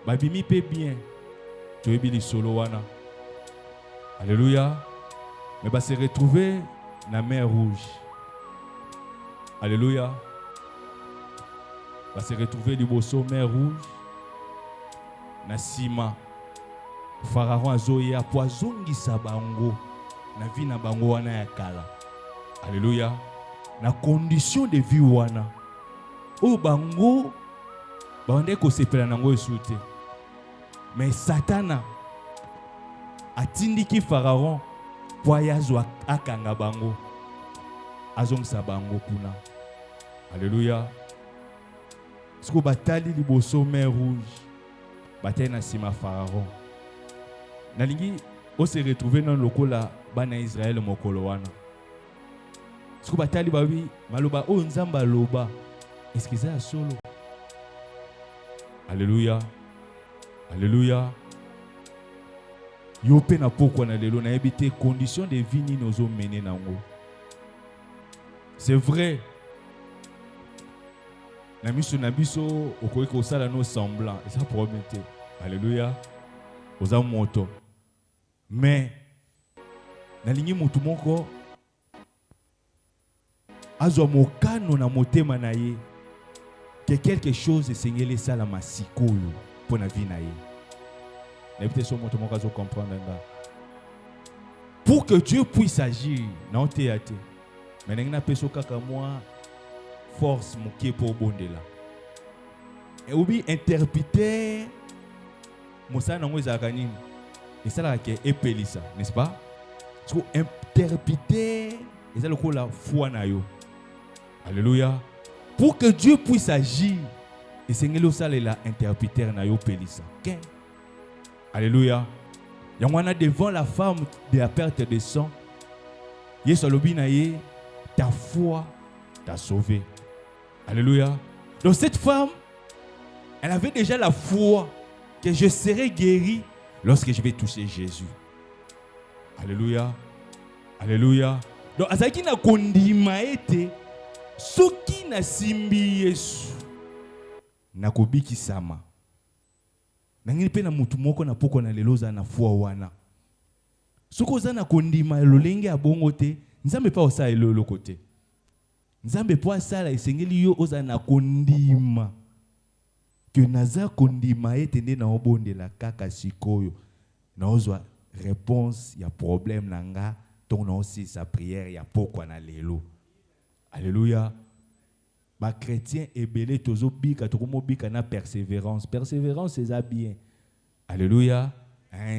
babimi pe bien toyebi lisolo wana. Alléluia. Mais va se retrouver na mer rouge. Alléluia. Va se retrouver liboso mer rouge na sima. Pharaon azoya poazongisa bango na vie na bango wana ya kala. Alléluia. Na condition de vie wana o bango bande ko sepela nango esute. Mais Satana atindiki Pharaon po yazwa akanga bango azongisa bango kuna. Alléluia. Siko batali liboso mer rouge batali na sima Pharaon. Nalingi o se retrouver dans lokola bana Israël mokolo wana. Siko batali babi maloba o nzamba loba eskiza ya solo. Alléluia. Alléluia. Yo pe na poko na lelo na ebite condition de vie ni nozo mener nango. C'est vrai. Na miso na biso okoki ko sala no semblant et ça promettait. Alléluia. Oza moto. Mais nalingi mutu moko azwa mokano na motema na ye que quelque chose esengeli sala masikoyo pour na vie na ye. N'habitez sur mon tomo kazo comprendre nga. Pour que Dieu puisse agir, non théâtre. Mais n'engna peso kaka moi force moké pour bondela. Et obi interpréter mosa nango ezakani. Et ça là que epelisa, n'est-ce pas? So interpréter et ça le ko la foi na yo. Alléluia. Pour que Dieu puisse agir, et sengeli osala la interpréter na yo pelisa. Okay? Alléluia. Yangwana devant la femme de la perte de sang. Yesu alobi na ye, ta foi t'a sauvé. Alléluia. Donc cette femme, elle avait déjà la foi que je serai guéri lorsque je vais toucher Jésus. Alléluia. Alléluia. Donc azaki na kondima ete soki na simbi Yesu nakobiki sama. Nangini pe na mutu moko na poko na leloza na foi wana. Soko za na kondima lolenge abongo te, nzambe pa osa elolo kote. Nzambe po asala esengeli yo oza na kondima. Que naza kondima etende na obondela kaka sikoyo. Na ozwa réponse ya problème nanga, ton aussi sa prière ya poko na lelo. Alléluia. Ba chrétien ebele tozo bika tokomo bika na persévérance. Persévérance c'est ça bien. Alléluia.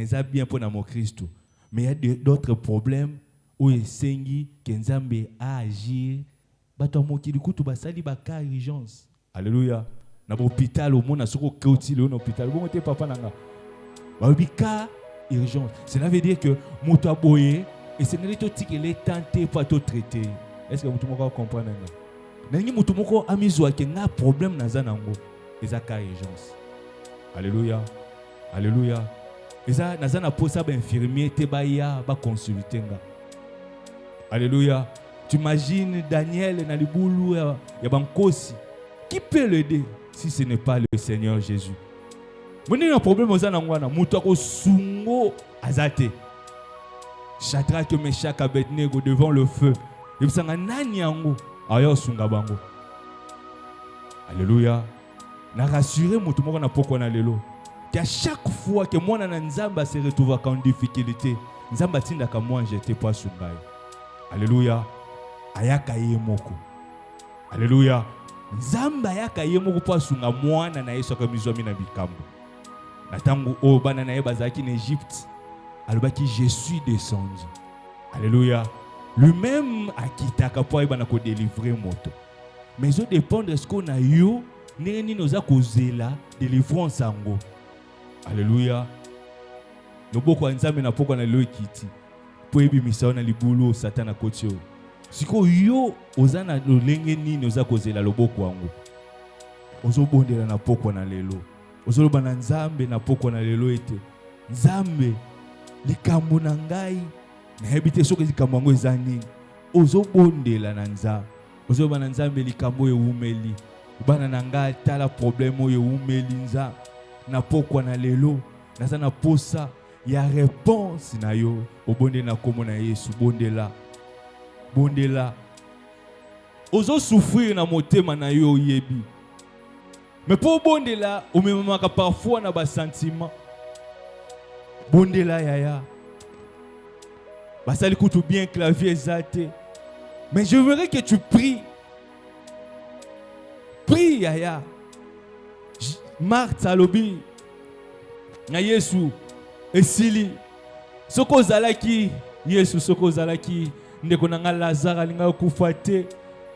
C'est bien pour mon Christ. Mais il y a d'autres problèmes où il sengi kenzambe a agir. Ba to mo kili kutu basali ba ka urgence. Alléluia. Na hôpital au monde na soko koti le hôpital. Bon te papa nanga. Ba bika urgence. Cela veut dire que moto aboye et c'est n'était que les tenter pour te traiter. Est-ce que vous pouvez comprendre? Nangi mutu moko amizwa ke nga problème na zanango eza ka urgence. Alléluia. Alléluia. Eza nazana posa ba infirmier te ba ya ba consulter nga. Alléluia. Tu imagines Daniel na libulu ya bankosi. Qui peut l'aider si ce n'est pas le Seigneur Jésus? Moni na problème ozanango wana mutu ko sungo azate. Shadrach, Meshach, Abednego devant le feu. Et vous nani yango ayo sunga bango. Alléluia. Na rassurer mutu moko na poko na lelo. Que à chaque fois que moi na nzamba se retrouve en difficulté, nzamba tinda ka moi j'étais pas sunga. Alléluia. Ayaka yemoko. Alléluia. Nzamba ayaka yemoko pas sunga mwana na yeso ka mizomi na bikambo. Na tango o bana na ye bazaki en Égypte. Alobaki je suis descendu. Alléluia. Lui-même a quitté pour y délivrer moto. Mais je dépend de ce qu'on a eu, ni nous a causé la délivrance en go. Alléluia. Nous beaucoup ensemble na poko na lo kiti. Po ebi misa na libulu Satan a kotio. Siko yo ozana lo lenge ni nous a causé la loboko ango. Ozo bondela na poko na lelo. Ozo bana nzambe na poko na lelo ete. Nzambe likambo na ngai na habite soki likambo ngo ezani ozo bondela na nzambe ozo bana nzambe likambo ye umeli bana na ngai tala problème ye umeli nzambe na pokwa na lelo naza na posa ya réponse na yo obonde na kombo na Yesu bondela ozo souffrir na motema na yo yebi mais pour bondela omemaka parfois na ba sentiment bondela yaya basali kutu bien clavier ezate mais je voudrais que tu pries yaya Marthe alobi na Yesu esili soko zalaki Yesu soko zalaki ndeko na nga Lazare alinga kufa te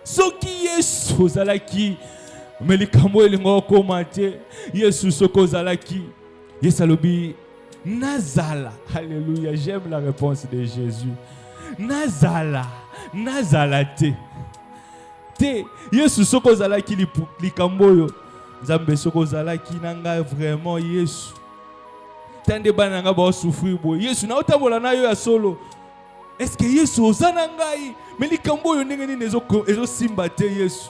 soki Yesu zalaki melikambo elinga koma te Yesu soko zalaki Yesu alobi nazala. Alléluia, j'aime la réponse de Jésus. Nazala te Yesu soko zalaki likambo yo Nzambe soko zalaki nanga vraiment Yesu tande bana nga ba souffrir boy Yesu na otambola na yo ya solo est-ce que Yesu ozana ngai mais likambo yo ndenge nini ezo simba te Yesu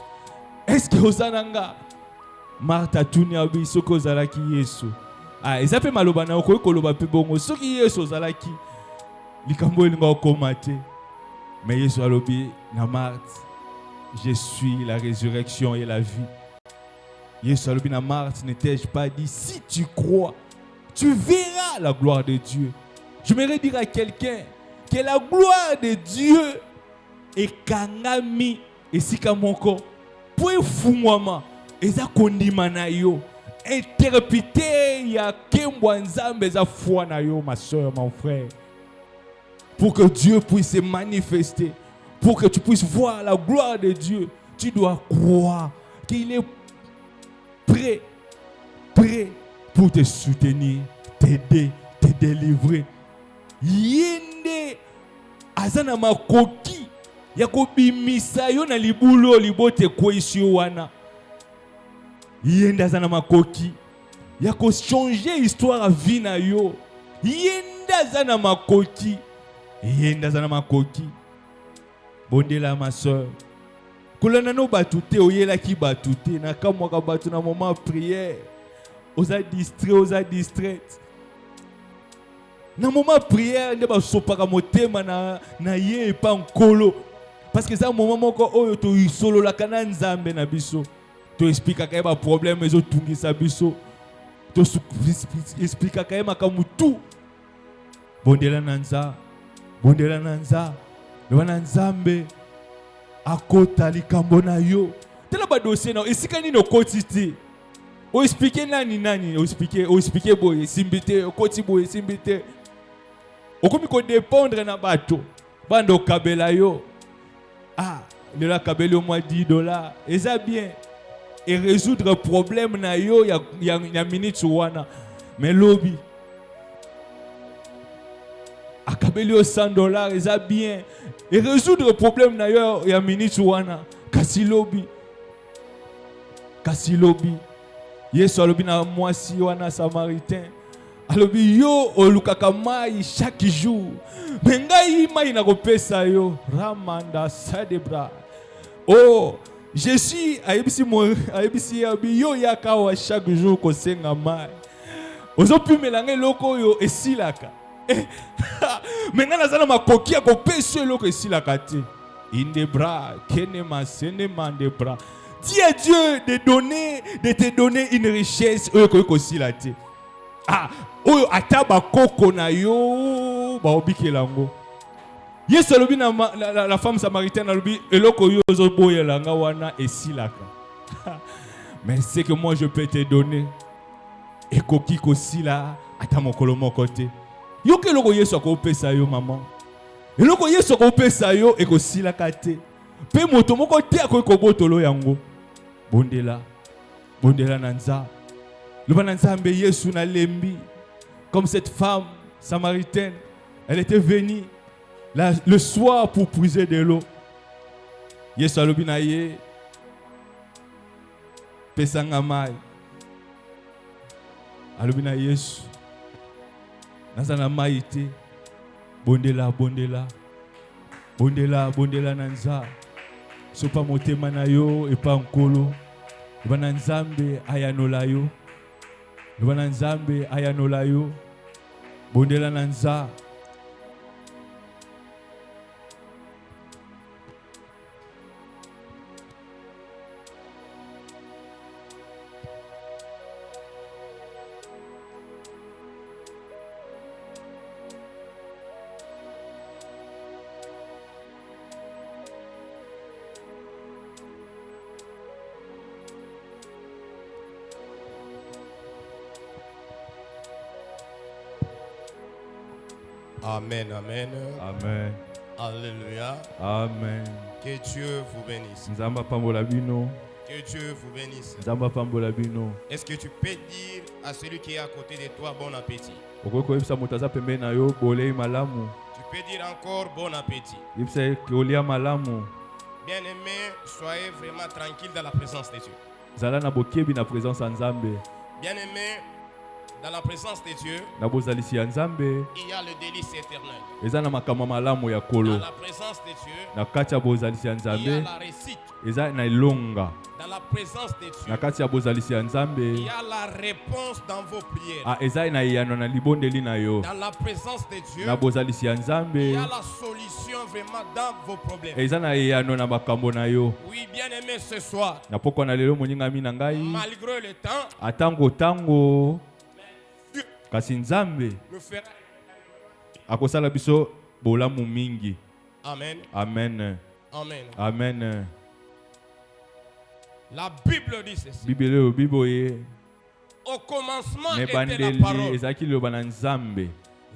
est-ce que ozana nga Martha tuni abi soko zalaki Yesu ezape maloba na ko koloba pe bongo soki Yesu ozalaki likambo elinga okoma te mais Yesu alobi na Marthe je suis la résurrection et la vie. Yesu alobi na Marthe, ne t'ai-je pas dit, si tu crois, tu verras la gloire de Dieu. Je voudrais dire à quelqu'un que la gloire de Dieu est kangami et sikamoko pour fumwama eza kondima na yo interpréter ya kembwa nzambe za foi na yo ma soeur mon frère pour que Dieu puisse se manifester. Pour que tu puisses voir la gloire de Dieu, tu dois croire qu'il est prêt pour te soutenir, t'aider, te délivrer. Yende azana makoki yakobimisa yo na libulo libote kwesi wana. Yende azana makoki yako changer histoire à vie na yo. Yende azana makoki. Bondela ma soeur. Kolana no batute oyela ki batute na kamwa batu na moment prière. Oza distraite. Na moment prière nde ba sopaka motema na ye pa nkolo. Parce que ça moment moko oyo to isolo la kana nzambe na biso. To explique ka ba problème ezo tungisa biso. To explique ka makamu tout. Bondela nanza. Lewana nzambe akota likambo na yo tela ba dossier na esika nini okoti te o expliquer nani o expliquer boye simbite okoti boye simbite okomi ko dépendre na bato bando kabela yo le la kabela au moins $10 eza bien et résoudre problème na yo ya minute wana mais lobby akabeli au $100 eza bien et résoudre le problème na yo ya minute wana kasi lobi Yesu alobi na mwasi wana samaritain alobi yo olukaka mai chaque jour mais ngai mai na kopesa yo ramanda sadebra Jésus ayebisi yo yakawa chaque jour kosenga mai ozopimelanga eloko oyo esilaka mais ngana zana makoki ya kopesa eloko esilaka te indebra kenema senema ndebra dis à Dieu de te donner une richesse oyo kosila te oyo ata bakoko na yo baobikela ngo Yesu alobi na la femme samaritaine alobi eloko yo ozoboyelanga wana esilaka mais c'est que moi je peux te donner ekoki kosila ata mokolo moko te yo ke eloko Yesu akopesa yo maman eloko Yesu akopesa yo ekosilaka te pe moto moko te akoki kobotolo yango bondela na nzambe loba na nzambe Yesu na lembi comme cette femme samaritaine elle était venue le soir pour puiser de l'eau Yesu alobi na ye pesanga mai alobi na Yesu nazana mai te bondela na nzambe sopa motema na yo epa nkolo bana nzambe ayanola yo Loba na Nzambe ayanola yo. Bondela na nza. Amen, amen. Amen. Alléluia. Amen. Que Dieu vous bénisse. Nzamba pambola bino. Que Dieu vous bénisse. Nzamba pambola bino. Est-ce que tu peux dire à celui qui est à côté de toi bon appétit? Okoko yebisa moto aza pembeni na yo bolei malamu. Tu peux dire encore bon appétit. Yebisa kolia malamu. Bien-aimé, soyez vraiment tranquille dans la présence de Dieu. Zala na bokebi na présence ya Nzambe. Bien-aimé, dans la présence de Dieu, Na bozalisi ya Nzambe. il y a le délice éternel. Eza na makambo malamu ya kolo. Dans la présence de Dieu, Na kati ya bozalisi ya il y a Nzambe. la réussite. Eza na ilonga. Dans la présence de Na Dieu, kati ya bozalisi ya il Nzambe. y a la réponse dans vos prières. Ah, eza na yano na libondeli na yo. Dans la présence de Dieu, Na bozalisi ya il Nzambe. y a la solution vraiment dans vos problèmes. Eza na yano na makambo na yo. Oui, bien-aimé, ce soir, Na pokwa na lelo moningami na ngai. malgré le temps, Atango tango. Dieu Kasi Nzambe nous fera. akosala biso bolamu mingi. Amen. Amen. Amen. Amen. La Bible dit ceci. Bibele o biboye. Au commencement était la Nebandeli parole. ezaki liloba na Nzambe.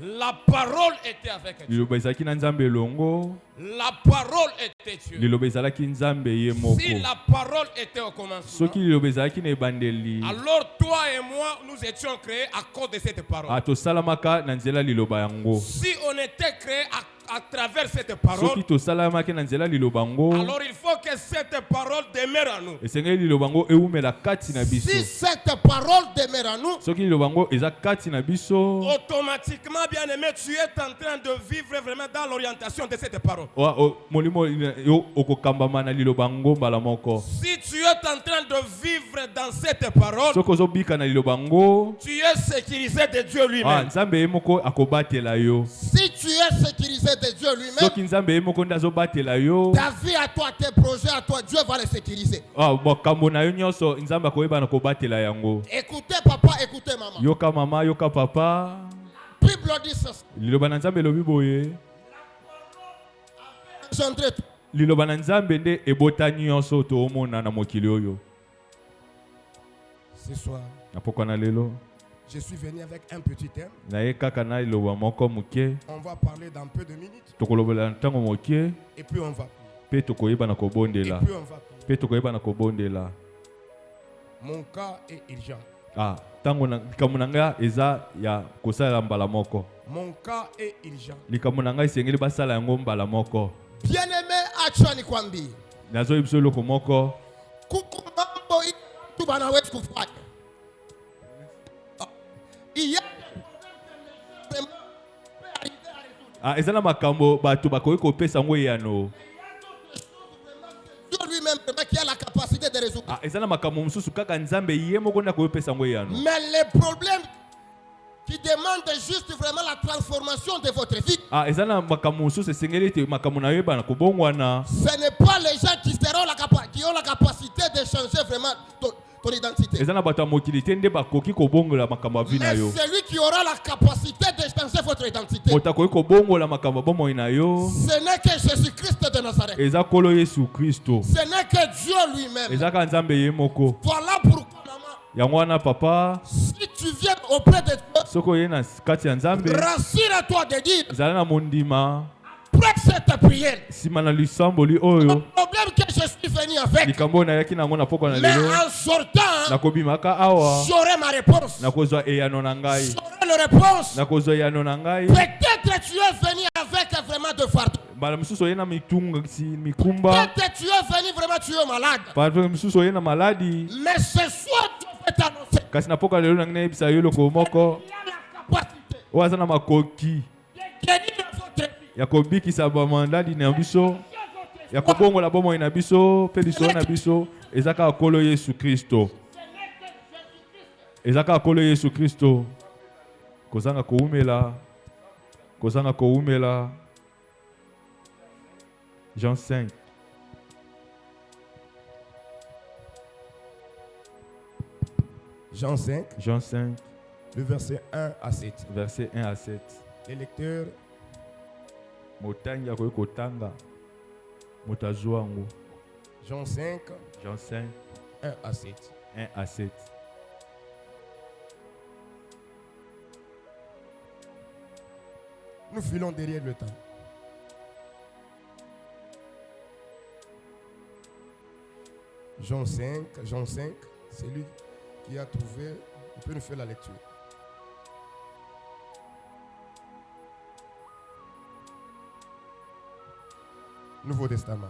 La parole était avec Dieu. Liloba ezaki na Nzambe longo. La parole était Dieu. Liloba ezalaki Nzambe ye moko. Si la parole était au commencement, Soki liloba ezalaki na ebandeli. alors toi et moi, nous étions créés à cause de cette parole. Atosalamaka na nzela liloba yango. Si on était créés à travers cette parole, Soki tosalamaki na nzela liloba yango. alors il faut que cette parole demeure en nous. Esengeli liloba yango eumela kati na biso. Si cette parole demeure en nous, Soki liloba yango eza kati na biso. automatiquement, bien aimé, tu es en train de vivre vraiment dans l'orientation de cette parole. Molimo yo okokambama na liloba yango mbala moko. Si tu es en train de vivre dans cette parole, Soki ozobika na liloba yango. tu es sécurisé de Dieu lui-même. Nzambe ye moko akobatela yo. Si tu es sécurisé de Dieu lui-même, Soki Nzambe ye moko nde azobatela yo. ta vie à toi, tes projets à toi, Dieu va les sécuriser. Makambo na yo nyonso Nzambe akoyeba na kobatela yango. Écoutez papa, écoutez maman. Yoka mama, yoka papa. Bible dit ceci. Liloba na Nzambe elobi boye. Liloba na Nzambe nde ebota nyonso toomona na mokili oyo. Ce soir, Na pokwa na lelo. je suis venu avec un petit thème. Na ye kaka na liloba moko muke. On va parler dans peu de minutes. Tokolobela ntango moke. Et puis on va prier. Pe tokoyeba na Et kobondela. puis on va prier. Pe tokoyeba na kobondela. Mon cas est urgent. Tango na likambo na nga eza ya kosala mbala moko. Mon cas est urgent. Likambo na nga esengeli basala yango mbala moko. Bien-aimé, acha nikwambie. Nazo yebisa eloko moko. Kuku mambo tu banaweza kufanya. Eza na makambo bato bakoki kopesa yango eyano. Dieu lui-même qui a la capacité de résoudre. Eza na makambo mosusu kaka Nzambe ye moko nde akoyopesa yango eyano. Mais les problèmes qui demandent juste vraiment la transformation de votre vie. Eza na makambo mosusu esengeli ete makambo na yo bana kobongwana. Ce n'est pas les gens qui ont la capacité de changer vraiment ton identité. Eza na bato ya mokili te nde bakoki kobongola makambo ya vi na yo. Mais celui qui aura la capacité de changer votre identité, moto akoki kobongola makambo ya bomoi na yo. ce n'est que Jésus-Christ de Nazareth. Eza Nkolo Yesu Kristo. Ce n'est que Dieu lui-même. Eza ka Nzambe ye moko. Voilà pourquoi maman, Yango wana papa. si tu viens auprès de Dieu, Soko ye na kati ya Nzambe. rassure-toi de dire, Zala na mondima. après cette prière, Sima na lisamboli oyo. le problème que je suis venu avec, Likambo na yaki nango na poko na mais lelo. en sortant, Nakobimaka awa. j'aurai ma réponse. Nakozwa eyano na ngai. J'aurai la réponse. Nakozwa eyano na ngai. Peut-être tu es venu avec vraiment de fardeau. Bala misusu oye na mikumba. Peut-être tu es venu vraiment, tu es malade. Bala misusu oye na maladi. Mais ce soir, Dieu veut t'annoncer. Kasi na poko lelo na ngai bisa yo loko moko. Il y a la capacité Oza na makoki. de guérir votre vie. Ya kobikisa ba mandali na biso. Ya kobongola bomoi na biso, pe biso na biso. Ezaka Nkolo Yesu Kristo. ezaka kolo Yesu Kristo kozanga koumela Jean 5 Jean 5, Jean 5 le verset 1 à 7. verset 1 à 7 Les lecteurs, motangi ya kotanga motazwango Jean 5, Jean 5 1 à 7. 1 à 7 Nous filons derrière le temps. Jean 5, c'est lui qui a trouvé, il peut nous faire la lecture. Nouveau Testament.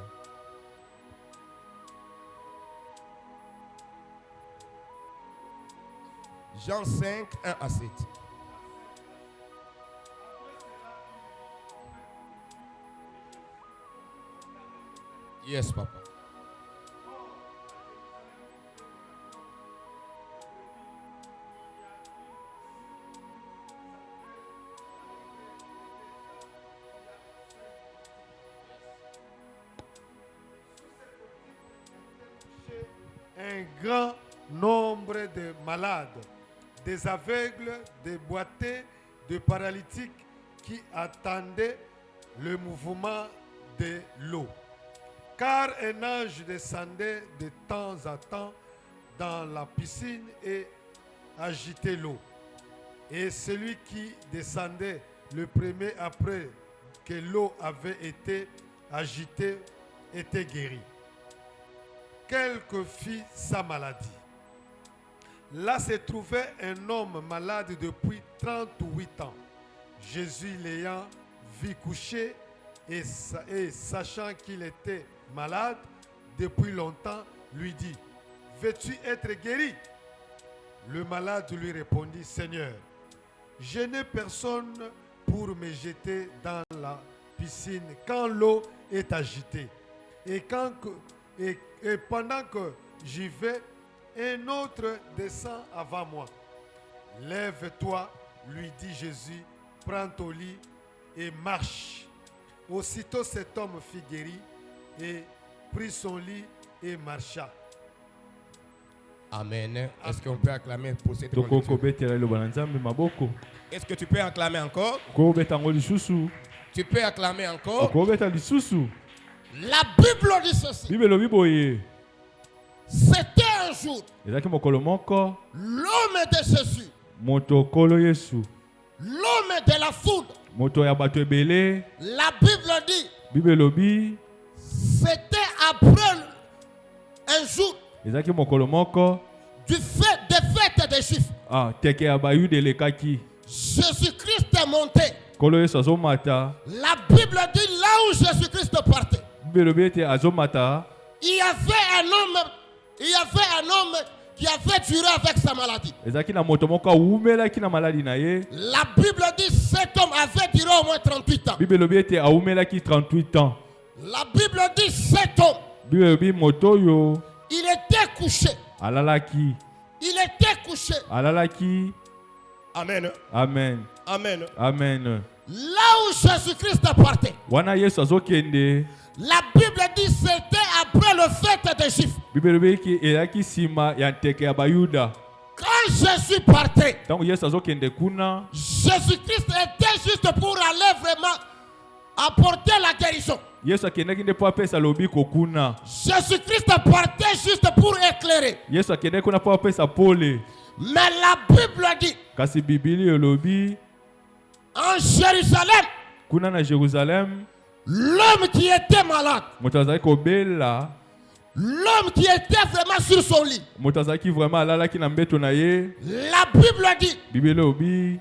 Jean 5, 1 à 7. Yes, papa. Un grand nombre de malades, des aveugles, des boités, de paralytiques qui attendaient le mouvement de l'eau. Car un ange descendait de temps à temps dans la piscine et agitait l'eau. Et celui qui descendait le premier après que l'eau avait été agitée était guéri. Quelle que fût sa maladie. Là se trouvait un homme malade depuis 38 ans. Jésus l'ayant vu coucher et sachant qu'il était malade depuis longtemps, lui dit, veux-tu être guéri? Le malade lui répondit, Seigneur, je n'ai personne pour me jeter dans la piscine quand l'eau est agitée. Et pendant que j'y vais, un autre descend avant moi. Lève-toi, lui dit Jésus, prends ton lit et marche. Aussitôt cet homme fut guéri et prit son lit et marcha. Amen. Est-ce qu'on peut acclamer pour cette toko lecture? kobetela liloba na Nzambe maboko Est-ce que tu peux acclamer encore? kobeta ngo lisusu Tu peux acclamer encore? kobeta lisusu La Bible dit ceci. Bibelo biboye C'était un jour, ezaki mokolo moko l'homme de Jésus, moto kolo Yesu l'homme de la foule. moto ya bato ebele La Bible dit, bibelobi c'était après un jour ezaki mokolo moko des fêtes des Juifs. teke ya bayude elekaki Jésus-Christ est monté. kolo Yesu azomata La Bible dit là où Jésus-Christ partait, bibelobi ete azomata il y avait un homme qui avait duré avec sa maladie. ezaki na moto moko awumelaki na maladi na ye La Bible dit cet homme avait duré au moins 38 ans. bibelobi ete awumelaki 38 ans La Bible dit cet homme, bibelobi moto oyo il était couché. alalaki Il était couché. alalaki Amen. amen Amen. amen Là où Jésus-Christ partait, wana Yesu azokende la Bible dit c'était après le fête des Juifs. bibelobi eki ezalaki nsima ya nteke ya bayuda Quand Jésus partait, ntango Yesu azokende kuna Jésus-Christ était juste pour aller vraiment apporter la guérison. Yesu akendaki nde mpo apesa lobiko kuna Jésus-Christ partait juste pour éclairer. Yesu akendaki kuna mpo apesa pole Mais la Bible dit, kasi bibili elobi en Jérusalem, kuna na Jérusalem l'homme qui était malade, moto azalaki kobela l'homme qui était vraiment sur son lit, moto azalaki vraiment alalaki na mbeto na ye la Bible dit, bibili elobi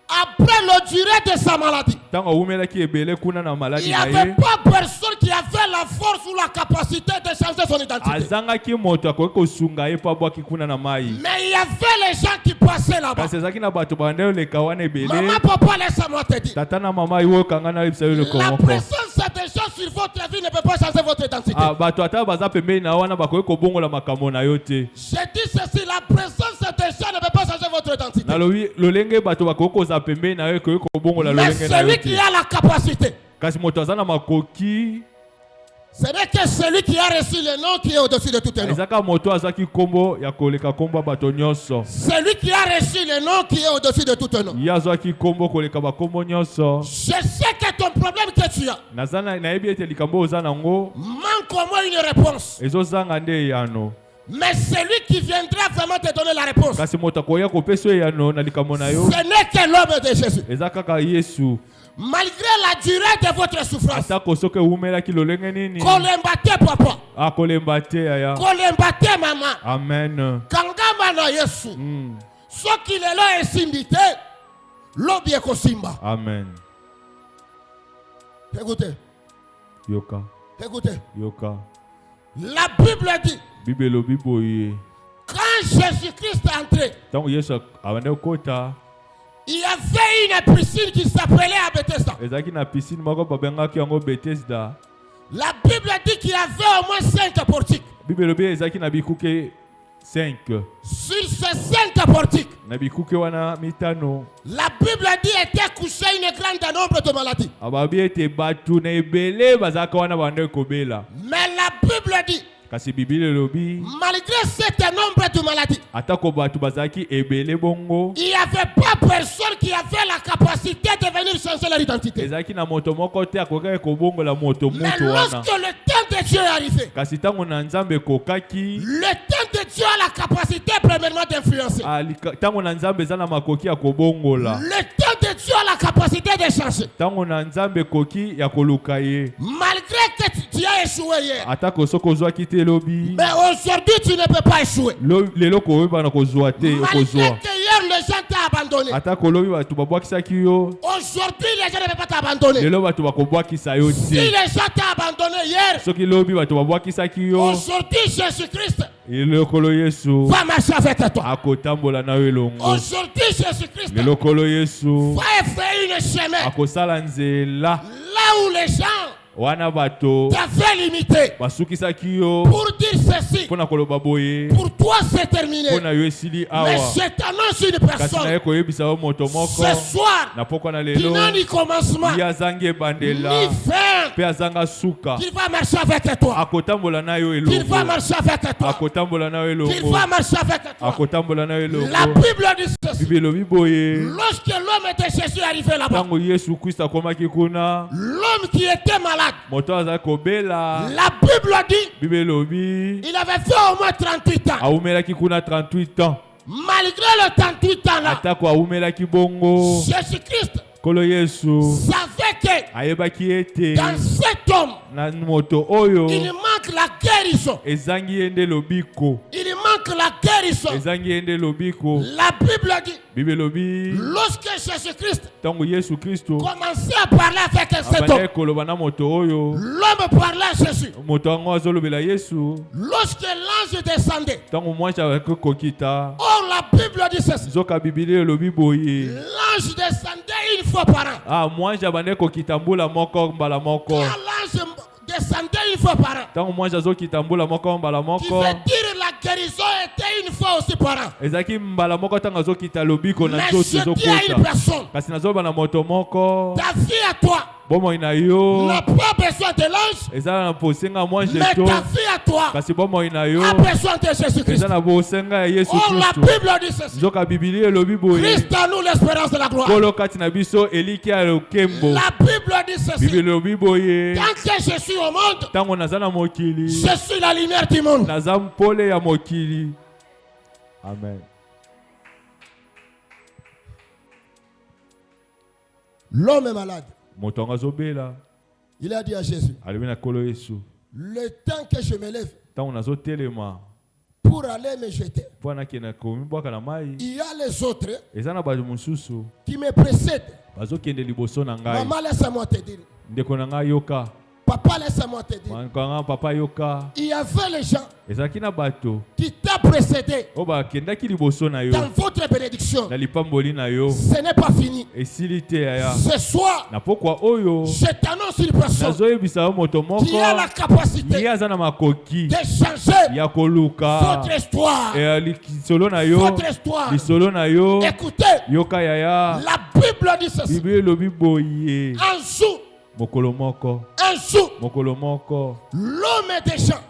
après le durée de sa maladie, ntango awumelaki ebele kuna na il maladi n'y na avait ye pas personne qui avait la force ou la capacité de changer son identité. azangaki moto akoki kosunga ye mpo abwaki kuna na mai Mais il y avait les gens qui passaient là-bas. kasi ezalaki na bato banda oleka wana ebele Maman, papa, laisse-moi te dire. tata na mama yo okanga na yebisa yo eloko La moko présence des gens sur votre vie ne peut pas changer votre identité. Ah, bato ata baza pembeni na wana bakoki kobongola makambo na yo te. Je dis ceci, la présence des gens ne peut pas changer votre identité. Nalobi lolenge bato bakoki koza pembeni na yo koki kobongola Mais lolenge na yo celui qui te. a la capacité, Kasi moto aza na makoki ce n'est que celui qui a reçu le nom qui est au-dessus de tout un nom. ezaka moto azaki kombo ya koleka kombo bato nyonso. Celui qui a reçu le nom qui est au-dessus de tout un nom. Ye azwaki kombo koleka bakombo nyonso. Je sais que ton problème que tu as Nazana nayebi ete likambo oza nango manque au moins une réponse. ezozanga nde eyano. Mais celui qui viendra vraiment te donner la réponse, Kasi moto akoya kopesa eyano na likambo na yo ce n'est que l'homme de Jésus. eza kaka Yesu. Malgré la durée de votre souffrance, Atako soki ewumelaki lolenge nini kolembate papa, akolemba te yaya. kolembate mama, Amen. kangama na Yesu. Soki lelo esimbi te, lobi ekosimba. Amen. Écoutez, Yoka. écoutez. Yoka. La Bible dit, Bible elobi boye. quand Jésus-Christ est entré, Ntango Yesu abande okota il y avait une piscine qui s'appelait à Bethesda. ezalaki na piscine moko babengaki yango Bethesda. La Bible dit qu'il y avait au moins 5 portiques. Bible elobi ezalaki na bikuke 5. Sur ces 5 portiques, Na bikuke wana mitano la Bible dit était couché une grande nombre de maladies. ababi ete batu na ebele bazalaka wana bande kobela. Mais la Bible dit, Kasi Bible elobi malgré cet nombre de maladies, atako batu bazalaki ebele bongo il n'y avait pas personne qui avait la capacité de venir changer leur identité. ezalaki na moto moko te akokaki kobongola moto Mais mutu wana. lorsque le temps de Dieu est arrivé, Kasi ntango na Nzambe ekokaki le temps de Dieu a la capacité premièrement d'influencer. ntango na Nzambe eza na makoki ya kobongola. Le temps de Dieu a la capacité de changer. Ntango na Nzambe ekoki ya koluka ye. Malgré que tu as échoué hier, Atako soki ozwaki te elobi mais aujourd'hui tu ne peux pas échouer. lelo koyeba na kozwa te Malgré okozwa. que hier les gens t'ont abandonné, Atako olobi bato babwakisaki yo aujourd'hui les gens ne peuvent pas t'abandonner. lelo bato bakobwakisa yo Si te. les gens t'ont abandonné hier, Soki lobi bato babwakisaki yo aujourd'hui Jésus-Christ elokolo Yesu va marcher avec toi. akotambola na yo elongo. Aujourd'hui Jésus-Christ Elokolo Yesu va faire une chemin akosala nzela là où les gens wana bato t'avaient limité basukisaki yo pour dire ceci. mpona koloba boye Pour toi c'est terminé. mpona yo esili Mais awa. je t'annonce une Kasi na personne ye koyebisa yo moto moko ce soir na pokwa na qui lelo n'a ni commencement ye azangi ebandela ni fin, mpe azanga suka. qu'il va marcher avec toi, Akotambola na yo qu'il va elongo. marcher avec toi, Akotambola na yo qu'il elongo. va marcher avec toi. Akotambola na yo La elongo. Bible dit ceci. Bible elobi boye Lorsque l'homme de Jésus est arrivé là-bas, ntango Yesu Kristo akomaki kuna l'homme qui était malade, moto azalaki kobela. la Bible dit Bible elobi il avait fait au moins 38 ans. awumelaki kuna 38 ans. Malgré le 38 ans là, Atako awumelaki bongo Jésus-Christ kolo Yesu savait que ayebaki ete dans cet homme, na moto oyo il manque la guérison. ezangi ye nde lobiko. Il manque la guérison. Ezangi ye nde lobiko. La Bible dit, Bible elobi lorsque Jésus-Christ ntango Yesu Kristo commençait à parler avec cet homme, abandaki koloba na moto oyo l'homme parlait à Jésus. moto yango azolobela Yesu Lorsque l'ange descendait, ntango mwasi azalaki kokita. oh la Bible dit ceci, Nzoka Biblia elobi boye l'ange descendait une fois par an. mwasi abandaki kokita mbula moko mbala moko. Quand l'ange descendait une fois par an, Ntango mwasi azokita mbula moko mbala qui moko veut dire la guérison était une fois aussi par an. ezalaki mbala moko ntango azokita lobiko na Mais nzoto je dis à une ezokota. personne, Kasi nazoba na moto moko ta vie à toi bomoi na yo n'a pas besoin de l'ange, eza na bosenga mwasi mais to. ta vie à toi Kasi bomoi na yo a besoin de Jésus-Christ. eza na bosenga ya Yesu Oh la Kristo. Bible dit ceci, Nzoka Biblia elobi boye Christ en nous l'espérance de la gloire. kolo kati na biso eliki ya lokembo. La Bible dit ceci, Biblia elobi boye tant que je suis au monde, ntango naza na mokili je suis la lumière du monde. naza mpole ya mokili. Amen. L'homme est malade. Moto yango azobela Il a dit à Jésus, alobi na kolo Yesu le temps que je me lève ntango nazotelema pour aller me jeter, mpo nakende komibwaka na mai il y a les autres eza na bato mosusu qui me précèdent. bazokende liboso na ngai. Maman, laisse-moi te dire, Ndeko na ngai yoka Papa, laisse-moi te dire. Mankanga papa yoka. Il y avait les gens Ezaki na bato. qui t'ont précédé Oba kendaki liboso na yo. dans votre bénédiction. Na lipamboli na yo. Ce n'est pas fini. Esili te aya. Ce soir, Na pokwa oyo. je t'annonce une personne Nazoyebisa yo moto moko. qui a la capacité Ye aza na makoki. de changer Ya koluka. votre histoire. Lisolo na yo. Votre histoire. Lisolo na yo. Écoutez, Yoka yaya. la Bible dit ceci. Bible elobi boye. Un jour, Mokolo moko. un jour, Mokolo moko. l'homme des gens,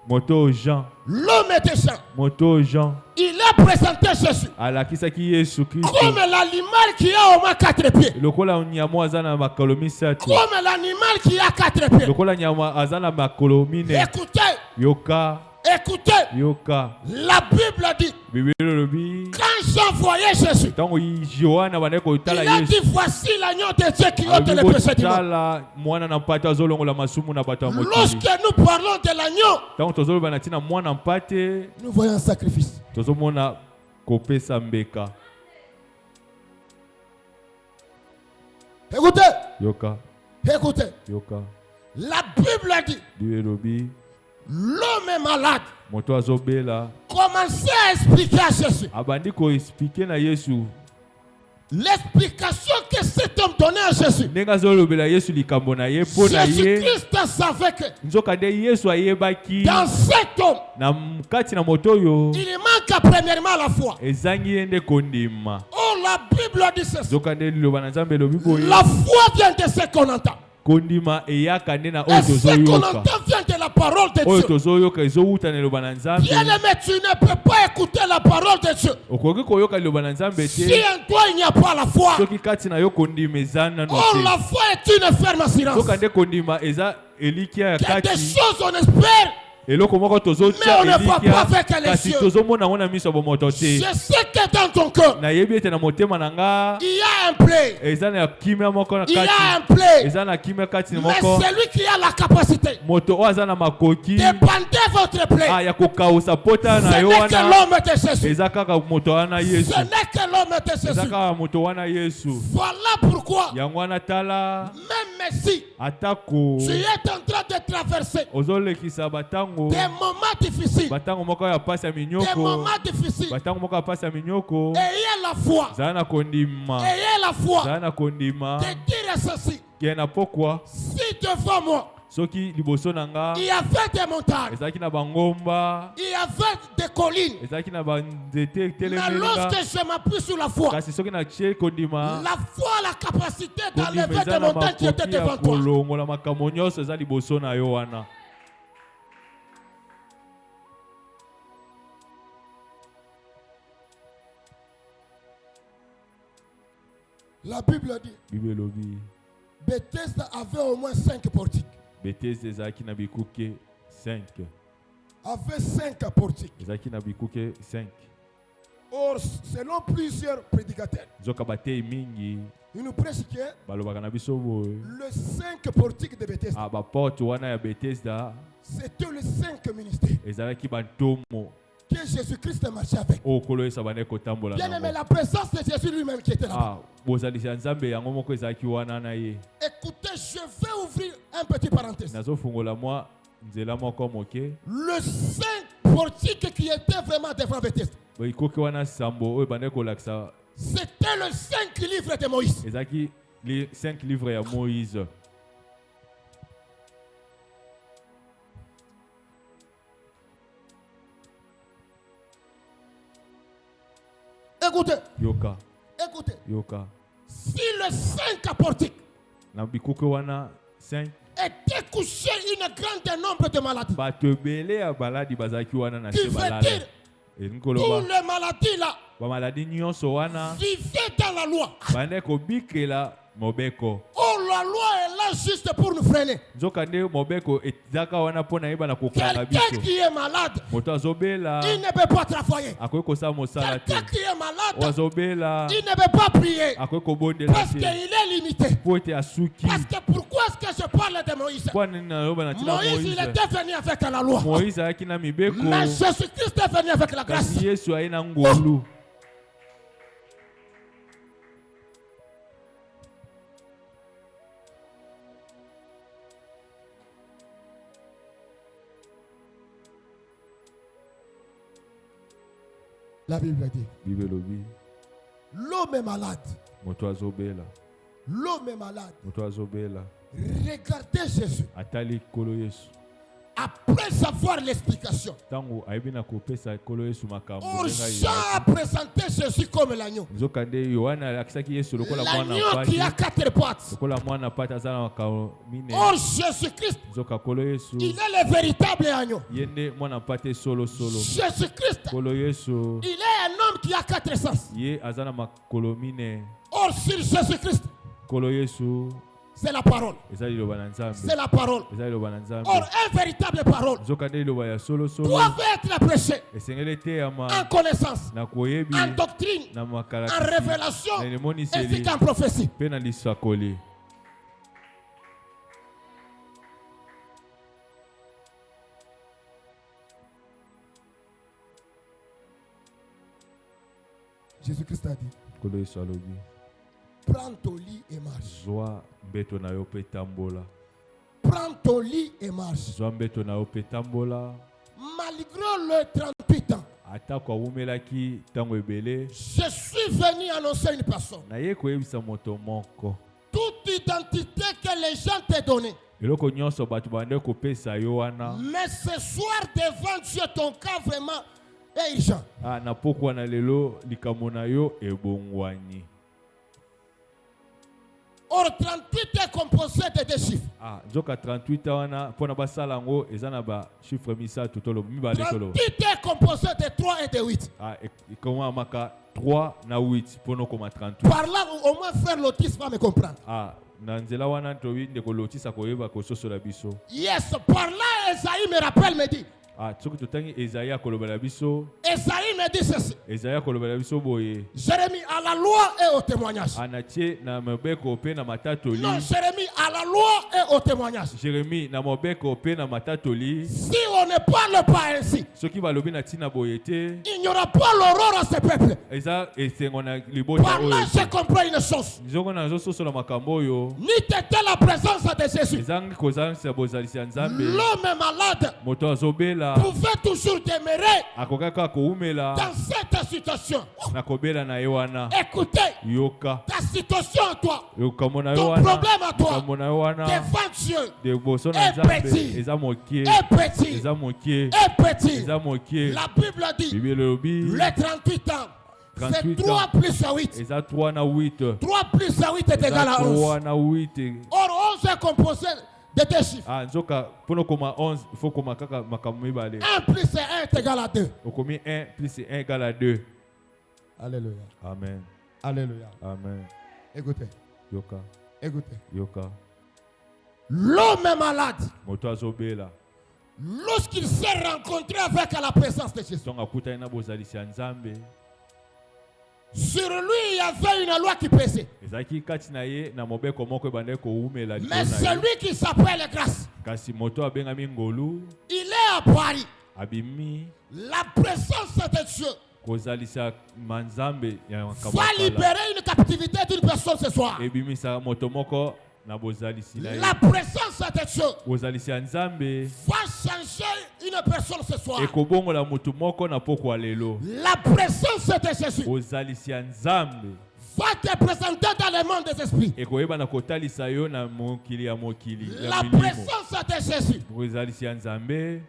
Moto Jean. l'homme des gens, Moto Jean. il a présenté Jésus Alakisaki Yesu Kristo. comme l'animal qui a au moins 4 pieds. Lokola nyama aza na makolo misato. Comme l'animal qui a 4 pieds. Lokola nyama aza na makolo mine. Écoutez, Yoka. écoutez, Yoka. la Bible dit, Bible elobi. quand Jean voyait Jésus, Tango Yohana bane ko il tala a Yesu. dit, voici l'agneau de Dieu qui ôte les péchés du monde. Tala mwana na mpate azolongola masumu na bato ya mokili. Lorsque nous parlons de l'agneau, Tango tozoloba na tina mwana mpate. nous voyons un sacrifice. Tozomona kopesa mbeka. Écoutez, Yoka. écoutez, Yoka. la Bible dit, Bible elobi. l'homme est malade. Moto azobela. Commencez à expliquer à Jésus. Abandi ko expliquer na Yesu. L'explication que cet homme donnait à Jésus. Ndenge azolobela Yesu likambo na ye mpo na ye. Jésus-Christ savait que Nzokande Yesu ayebaki dans cet homme, na kati na moto oyo il manque premièrement la foi. ezangi ye nde kondima. Oh, la Bible dit ceci. Nzokande liloba na Nzambe elobi boye. La foi vient de ce qu'on entend. Kondima eyaka nde na oyo Et ce qu'on tozoyoka. entend vient de la parole de Oyo Dieu. tozoyoka ezowuta na liloba na Nzambe. Bien-aimé, tu ne peux pas écouter la parole de Dieu Okoki koyoka liloba na Nzambe si te en toi il n'y a pas la foi. soki kati na yo kondima eza nano Oh, la te. foi est une ferme assurance. Nzokande kondima eza elikia ya Il y a des kati. choses on espère. Eloko moko tozotia Mais on ne voit elikia pas avec les kasi yeux. tozomona ngo na miso ya bomoto te. Je sais que dans ton cœur, Nayebi ete na motema na nga il y a un play. eza na kimia moko na Il y a un kati. play. Eza na kimia kati Mais moko. celui qui a la capacité Moto oyo aza na makoki de bander votre play, ya kokausa pota ce na yo n'est que wana l'homme de Jésus. eza kaka moto wana Ce Yesu. n'est que l'homme de Eza Jésus. kaka moto wana Yesu. Voilà pourquoi, Yango wana tala même si atako tu es en train de traverser ozolekisa batango des moments difficiles, batango moko ya pasi ya des minyoko moments difficiles, batango moko ya pasi ya minyoko ayez la foi, zala na kondima ayez la foi zala na kondima de dire ceci. ke na pokwa Si devant moi, soki liboso na nga il y avait des montagnes, ezalaki na bangomba il y avait des collines, ezalaki na banzete mais etelemelinga lorsque je m'appuie sur la foi, kasi soki natie kondima la foi a la capacité kondima d'enlever eza des na montagnes qui étaient makoki ya devant toi. kolongola makambo nyonso eza liboso na yo wana. La Bible dit, Bible elobi Bethesda avait au moins 5 portiques. Bethesda ezalaki na bikuke 5 Avait 5 portiques. ezalaki na bikuke 5 Or, selon plusieurs prédicateurs, nzoka batei mingi ils nous prêchent que balobaka na biso boye le 5 portiques de Bethesda, baporte wana ya Bethesda c'était les 5 ministères ezalaki bantomo que Jésus-Christ marchait avec. oyo kolo yesa bande kotambola Bien aimé, nango. la présence de Jésus lui-même qui était là-bas. bozalisi ya Nzambe yango moko ezalaki wana na ye. Écoutez, je vais ouvrir un petit parenthèse. Nazofungola mwa nzela moko moke Le 5 portiques qui étaient vraiment devant Bethesda, boyikoki wana sambo oyo bande kolakisa c'était le 5 livres de Moïse. ezalaki les 5 livres ya Moïse. Écoutez, Yoka écoutez. yoka Si le 5 portiques na bikuke wana 5 était couché un grand nombre de maladies, bato ebele ya baladi bazalaki wana na qui se veut balala dire elingi toutes koloba les maladies là bamaladi nyonso wana vivaient dans la loi. bande kobikela mobeko. Oh, la loi est là juste pour nous freiner. Nzoka nde mobeko ezaka wana mpo na yeba na kokanga Quelqu'un biso. qui est malade, Moto azobela il ne peut pas travailler. akoki kosala mosala te. Quelqu'un qui est Oyo malade, azobela il ne peut pas prier akoki kobondela parce te qu'il est limité. mpo ete asuki. Parce que pourquoi est-ce que je parle de Moïse? Mpo nini naloba na ntina Moïse, il Moïse. était venu avec la loi. Moïse ayaki na mibeko Mais Jésus-Christ est venu avec la grâce. kasi Yesu aye na ngolu. La Bible dit, Bible lobi l'homme est malade. moto azobela. L'homme est malade. Moto azobela. Regardez Jésus. Atali kolo Yesu. Après savoir l'explication, Tango aibi na kopesa kolo Yesu makambo. Jean a présenté Jésus comme l'agneau. Nzokande Yohana akisaki Yesu lokola mwana L'agneau qui a pati. 4 pattes. Lokola mwana pati azala makao mine. Or Jésus-Christ, Nzoka kolo Yesu. il est le véritable agneau. Yende mwana pati solo. Jésus-Christ, Kolo Yesu. il est un homme qui a 4 sens. Ye azana makolo mine. Or sur Jésus-Christ, Kolo Yesu. c'est la parole. Ezali loba na Nzambe. C'est la parole. Ezali loba na Nzambe. Or un véritable parole Nzokande loba ya solo. doit être prêché Esengele te ama en connaissance, na koyebi en doctrine, na makala. en révélation, Na emoniseli. ainsi qu'en prophétie. Pe na lisakoli. Jésus-Christ a dit, Kolo Yesu alobi. prends ton lit et marche. Zwa mbeto na yo pe tambola. Prends ton lit et marche. Zwa mbeto na yo pe tambola. Malgré le 38 ans, Ata kwa umelaki tango ebele. je suis venu annoncer une personne. Na ye koyebisa moto moko. Toute identité que les gens t'ont donnée. Eloko nyonso bato bande kopesa yo wana. Mais ce soir, devant Dieu, ton cas vraiment est urgent. Ah, na pokwa na lelo likambo na yo ebongwani. Or, 38 est composé de 2 chiffres. Ah, nzoka 38 wana pona basala ngo ezana ba chiffre misatu tolo mibale tolo. 38 est composé de 3 et de 8. Ah, ikoma maka 3 na 8 pono koma 38. Par là, au moins, frère Lotis va me comprendre. Ah, na nzela wana tobi ndeko lotisa koyeba kososola biso. Yes, par là, Esaïe me rappelle, me dit. Ah, soki totangi Esaïa kolobela biso. Esaïe me dit ceci. Esaïa kolobela biso boye. Jérémie à la loi et au témoignage. Anatie na mobeko pe na matatoli. Non, Jérémie à la loi et au témoignage. Jérémie na mobeko pe na matatoli. Si on ne parle pas ainsi, Soki balobi na tina boyete. il n'y aura pas l'aurore à ce peuple. Eza esengo na libota Par là, oyo. j'ai compris une chose. Nzongo na zo soso la makambo yo. Ni t'étais la présence de Jésus. Ezangi kozangisa bozalisi ya Nzambe. L'homme est malade. Moto azobela. Pouvait toujours demeurer Akokaka koumela. dans cette situation. Na kobela na ye wana. Écoutez, Yoka. ta situation à toi, Yokambo na yo ton wana. problème à toi, Yokambo na yo wana. devant Dieu, De boso na est petit. Nzambe. Eza mokie. est petit, Eza mokie. est petit. Eza mokie. La Bible dit, Bible lobi. les 38 ans, 38 c'est 3 plus 8. Eza 3 na 8. 3 plus 8 est égal à 3 11. na 8. Or, 11 est composé de 2 chiffres. Ah, nzoka pono koma 11, il faut koma kaka makambo mibale. 1 plus 1 est égal à 2. Okomi 1 plus 1 égale à 2. Alléluia. Amen. Alléluia. Amen. Écoutez, Yoka. écoutez. Yoka. L'homme est malade. Moto azobela. Lorsqu'il s'est rencontré avec la présence de Jésus, Tonga kuta na bozalisi ya Nzambe. sur lui, il y avait une loi qui pesait. Ezaki kati na ye na mobeko moko ebande koumela Mais likolo na ye. celui qui s'appelle grâce, Kasi moto abengami ngolu il est à Paris. abimi La présence de Dieu kozalisa manzambe ya makambo va ya kala. libérer une captivité d'une personne ce soir. Ebimisa moto moko na bozalisi na ye. La présence de Dieu Bozalisi ya Nzambe va changer une personne ce soir. ekobongola motu moko na pokwa lelo. La présence de Jésus Bozalisi ya Nzambe va te présenter dans le monde des esprits. ekoyeba na kotalisa yo na mokili ya mokili ya La milimo. présence de Jésus Bozalisi ya Nzambe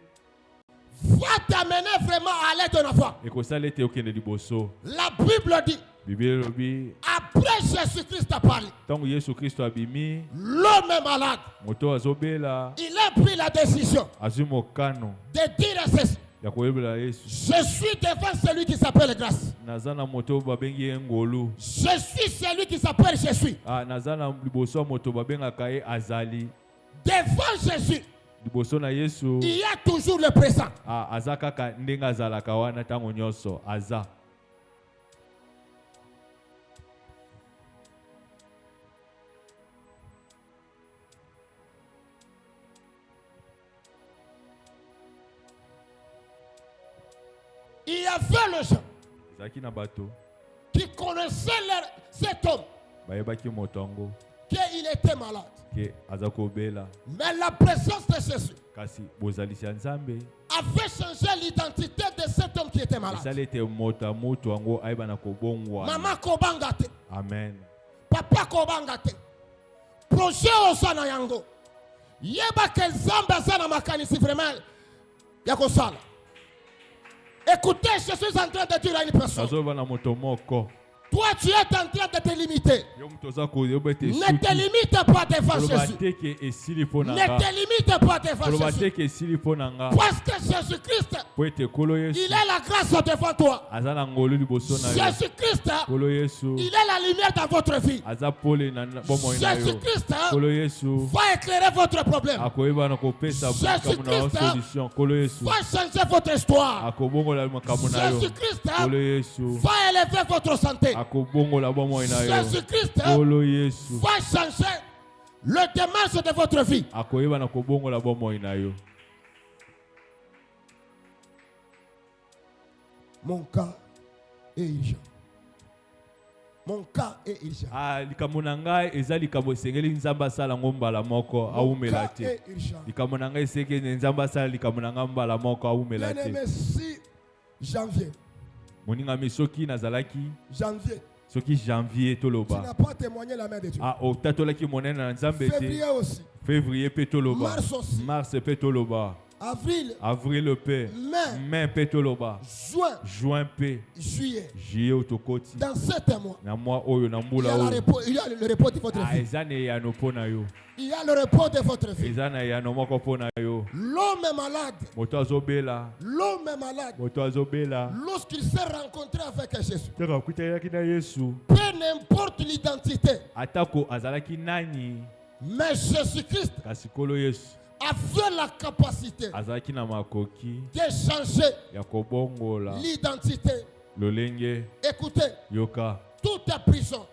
va t'amener vraiment à l'aide de la foi. ekosala ete okende liboso. La Bible dit, Bible lobi après Jésus-Christ a parlé, ntango Yesu Kristo abimi l'homme est malade. moto azobela Il a pris la décision azwi mokano de dire ceci. ya koyebela Yesu. Je suis devant celui qui s'appelle grâce. Naza na moto babengi ye ngolu. Je suis celui qui s'appelle Jésus. Ah, naza na liboso ya moto babengaka ye azali. Devant Jésus, Liboso na Yesu il y a toujours le présent. ah, aza kaka ndenge azalaka wana ntango nyonso aza. Il y avait le gens Zaki na bato qui connaissaient cet homme, bayebaki moto yango qu'il était malade. ke azakobela Mais la présence de Jésus kasi bozalisi ya Nzambe avait changé l'identité de cet homme qui était malade. esala ete moto ya moto yango ayeba na kobongwana. Maman kobanga te. Amen. Papa kobanga te. Projet osana yango. Yeba que Nzambe azana makanisi vraiment ya kosala. Écoutez, je suis en train de dire à une personne. Nazoba na moto moko. Toi, tu es en train de te limiter. Yo moto zako yo bete Ne suki. te limite pas devant Jésus. Teke esili po Ne nanga. te limite pas devant Jésus. Teke esili po nanga. Parce que Jésus-Christ, Po ete kolo Yesu. il est la grâce devant toi. Azana ngolu liboso na yo. Jésus-Christ, Kolo Yesu. il est la lumière dans votre vie. Aza pole na bomo ina yo. Jésus-Christ Kolo Yesu. va éclairer votre problème. Akoyeba na kopesa makambo na solution. Kolo Yesu. Va changer votre histoire. Akobongola makambo na yo. Jésus-Christ Kolo Yesu. va élever votre santé. Akobongola bomo ina yo. Jésus-Christ Kolo Yesu. va changer le démarche de votre vie. Akoyeba na kobongola bomo ina yo. Mon cas est urgent. Mon cas est urgent. Ah, likambo na ngai eza likambo esengeli Nzambe asala ngo mbala moko awumela Mon te. cas est urgent. Likambo na ngai esengeli Nzambe asala likambo na ngai mbala moko awumela te. Bien-aimé, si janvier, Moninga misoki nazalaki janvier, soki janvier tu toloba. n'as pas témoigné la main de Dieu. Ah, otatolaki monene na Nzambe te. Février aussi, Février pe toloba. mars aussi, Mars pe toloba. avril, Avril pe. mai, Mai pe toloba. juin, Juin pe. juillet. Juillet otokoti. Dans 7 mois, Na mwa oyo na il y mbula a, oyo. il y a le repos de votre Ah, vie. eza ne ya no pona yo. Il y a le repos de votre vie. Eza na ya no moko pona yo. L'homme est malade. Moto azobela. L'homme est malade. Moto azobela. Lorsqu'il s'est rencontré avec Jésus, Taka kutayaki na Yesu. peu n'importe l'identité, Atako azalaki nani? mais Jésus-Christ Kasi kolo Yesu. avait la capacité Azalaki na makoki de changer ya kobongola l'identité. lolenge Écoutez, yoka toute prison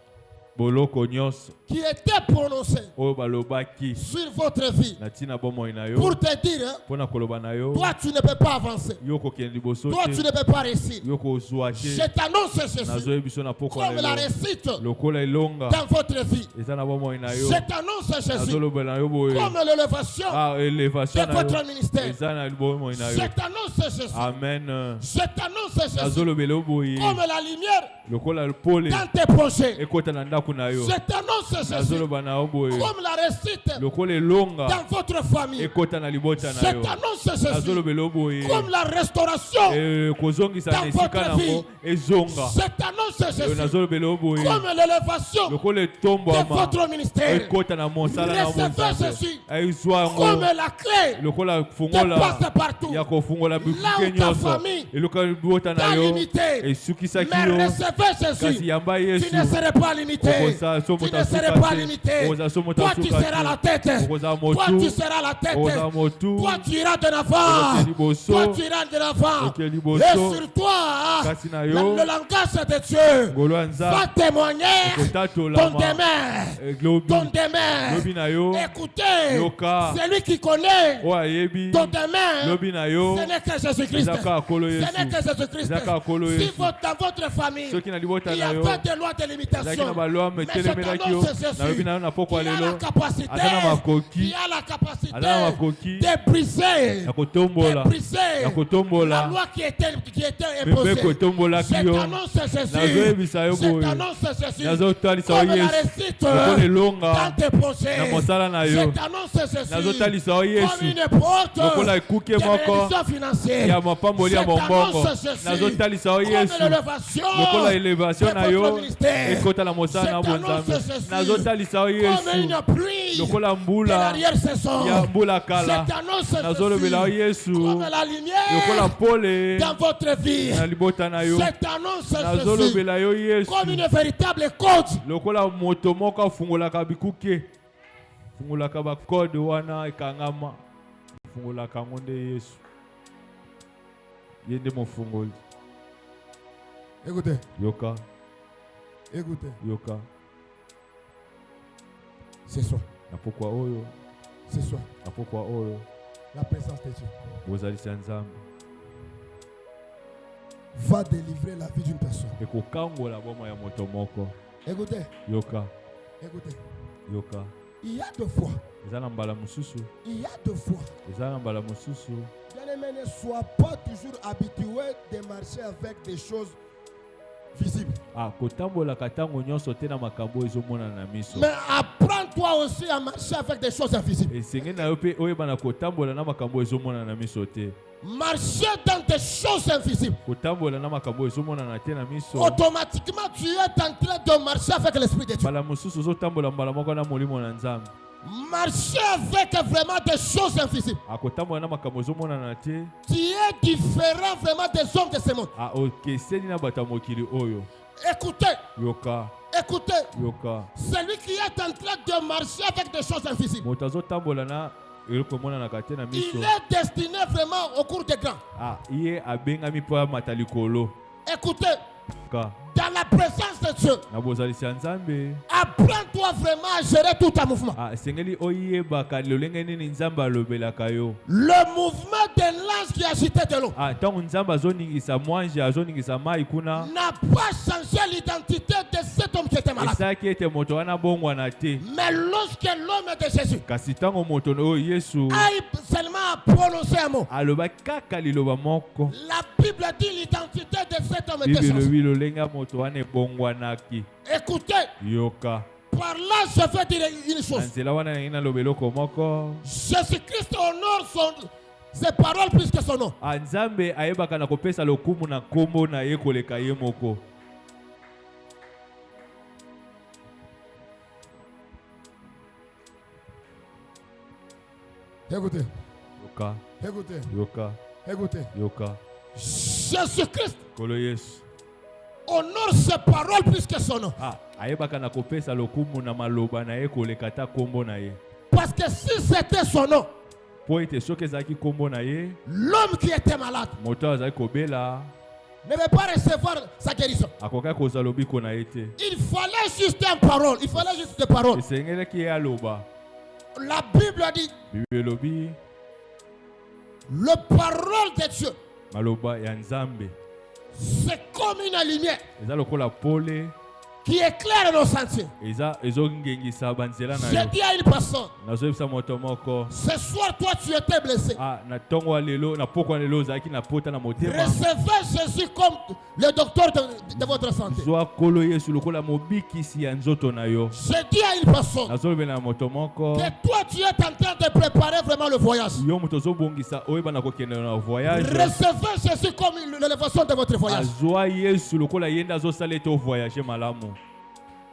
boloko nyonso qui était prononcée oyo balobaki sur votre vie, na ntina bomoi na yo pour te dire, hein, mpo na koloba na yo toi tu ne peux pas avancer, yo kokende liboso toi tu te ne peux pas réussir. yo kozwa te Je t'annonce Jésus nazoyebi biso na poko comme na la yo réussite lokola elonga dans votre vie. eza na bomoi na yo Je t'annonce Jésus nazolobela na yo boye comme l'élévation elevation de na votre yo ministère. eza na bomoi na Je yo t'annonce Jésus. amen Je t'annonce Jésus nazolobela yo boye comme la lumière lokola pole dans tes projets. ekota na ndako na yo Je t'annonce Jésus nazoloba na yo boye comme la réussite lokola elonga dans votre famille. ekota na libota Je na yo t'annonce Jésus nazolobela yo boye comme la restauration. kozongisa dans na esika votre vie. nango ezonga Je t'annonce Jésus nazolobela yo boye comme l'élévation lokola de etombwama votre ministère. ekota na mosala na Recevez monzambe Jésus ezwa comme yango la clé lokola de fungola passe-partout. ya kofungola Là bikuke où ta nyonso famille eloka libota na t'a yo limité. esukisaki Mais yo recevez kasi Jésus. yamba Tu yesu ne serais pas limité. okoza so Tu moto ne serais asuka pas te limité. okoza so moto Toi, tu asuka seras la te tête. okoza Toi, tu motu seras la tête. okoza motu Toi, tu iras de l'avant. Okoki liboso. Toi, tu iras de l'avant. Okoki liboso. Et sur toi, kasi na le yo langage de Dieu ngolo ya va nzambe témoigner ton ekotatolama demain. lobi Ton demain. lobi na yo Écoutez, yoka celui qui connaît oyo ayebi ton demain, lobi na yo ce n'est que Jésus-Christ. eza kaka kolo Ce yesu n'est que Jésus-Christ. eza kaka kolo Si yesu dans votre famille, soki na libota il y na a yo pas de loi de ezalaki limitation, na balwa mais je metelemelaki yo t'annonce Jésus nayobi na yo na poko ya qui a la lelo capacité, aza na makoki qui a la capacité aza na makoki de briser, ya kotombola de briser ya la kotombola loi qui était imposée. mibeko etombolaki Je yo t'annonce Jésus. nazoyebisa yo Je boye t'annonce Jésus. nazotalisa yo Comme la yesu réussite lokola elonga dans tes projets. na mosala na Je yo t'annonce Jésus. nazotalisa yo Comme yesu une porte lokola ekuke de moko bénédiction financière. ya mapamboli ya Je mombongo t'annonce Jésus. nazotalisa yo Comme yesu l'élévation lokola elevation de na votre yo ministère. ekota na mosala na Je t'annonce bonzambe Jésus. nazotalisa yo Comme yesu une pluie lokola de mbula l'arrière-saison. ya mbula Je kala t'annonce nazolobela yo Jésus. yesu Comme la lokola lumière pole dans votre vie. na libota na yo Je t'annonce Jésus. nazolobela yo yesu Comme une véritable code. lokola moto moko afungolaka bikuke afungolaka bakode wana ekangama afungolaka yango nde yesu ye nde mofungoli Écoutez, yoka écoutez. yoka Ce soir, na pokwa oyo ce soir, na pokwa oyo la présence de Dieu bozalisi ya nzambe va délivrer la vie d'une personne. ekokangola boma ya moto moko Écoutez, yoka écoutez. yoka Il y a deux fois. eza na mbala mosusu Il y a deux fois. eza na mbala mosusu Bien-aimé, ne sois pas toujours habitué de marcher avec des choses visibles. kotambolaka ntango nyonso te na makambo ezomonana na miso Mais apprends-toi aussi à marcher avec des choses invisibles. esenge na yo mpe oyeba na kotambola na makambo ezomonana na miso te Marcher dans des choses invisibles. kotambola na makambo ezomonana te na miso Automatiquement, tu es en train de marcher avec l'Esprit de Dieu. mbala mosusu ozotambola mbala moko na molimo na nzambe Marcher avec vraiment des choses invisibles. kotambola na makambo ezomonana te Tu es différent vraiment des hommes de ce monde. okeseni na bato ya mokili oyo Écoutez, yoka écoutez. yoka Celui qui est en train de marcher avec des choses invisibles, moto azotambola na eloko emonanaka te na miso il est destiné vraiment au cours des grands. ye abengami mpo amata likolo Écoutez, ka dans la présence de Dieu, na bozalisi ya nzambe apprends-toi vraiment à gérer tout un mouvement. esengeli oyebaka lolenge nini nzambe alobelaka yo Le mouvement de l'ange qui agitait de l'eau ntango nzambe azoningisa mwanje azoningisa mai kuna n'a pas changé l'identité de cet homme qui était malade. esalaki ete moto wana bongwana te Mais lorsque l'homme de Jésus kasi ntango moto oyo yesu a seulement prononcé un mot, alobaki kaka liloba moko la Bible dit l'identité de cet homme était bible changée. elobi lolenge ya moto wana ebongwanaki Écoutez, yoka par là je vais dire une na chose. nzela wana nangi naloba eloko moko Jésus-Christ honore ses paroles plus que son nom. nzambe ayebaka na kopesa lokumu na nkombo na ye koleka ye moko Écoutez, yoka écoutez, yoka écoutez. yoka Jésus-Christ kolo yesu honore ses paroles plus que son nom. ayebaka na kopesa lokumu na maloba na ye koleka ta nkombo na ye Parce que si c'était son nom, mpo ete soki ezalaki nkombo na ye l'homme qui était malade moto oyo azalaki kobela ne veut pas recevoir sa guérison. akokaki kozwa lobiko na ye te Il fallait juste une parole. Il fallait juste des paroles. esengelaki ye aloba La Bible dit, bible elobi la parole de Dieu, maloba ya nzambe c'est comme une lumière eza lokola pole qui éclaire nos sentiers. ezongengisa banzela na J'ai yo dit à une personne, nazoyebisa moto moko ce soir, toi, tu étais blessé. na ntongo ya lelo na poko ya lelo ozalaki na pota na motema Recevez Jésus comme le docteur de votre santé. zwa kolo yesu lokola mobikisi ya nzoto na yo J'ai dit à une personne nazolobela na moto moko que toi, tu es en train de préparer vraiment le voyage. yo moto ozobongisa oyeba na kokende na voyage Recevez Jésus comme l'élévation de votre voyage. azwa yesu lokola ye nde azosala ete ovoyage malamu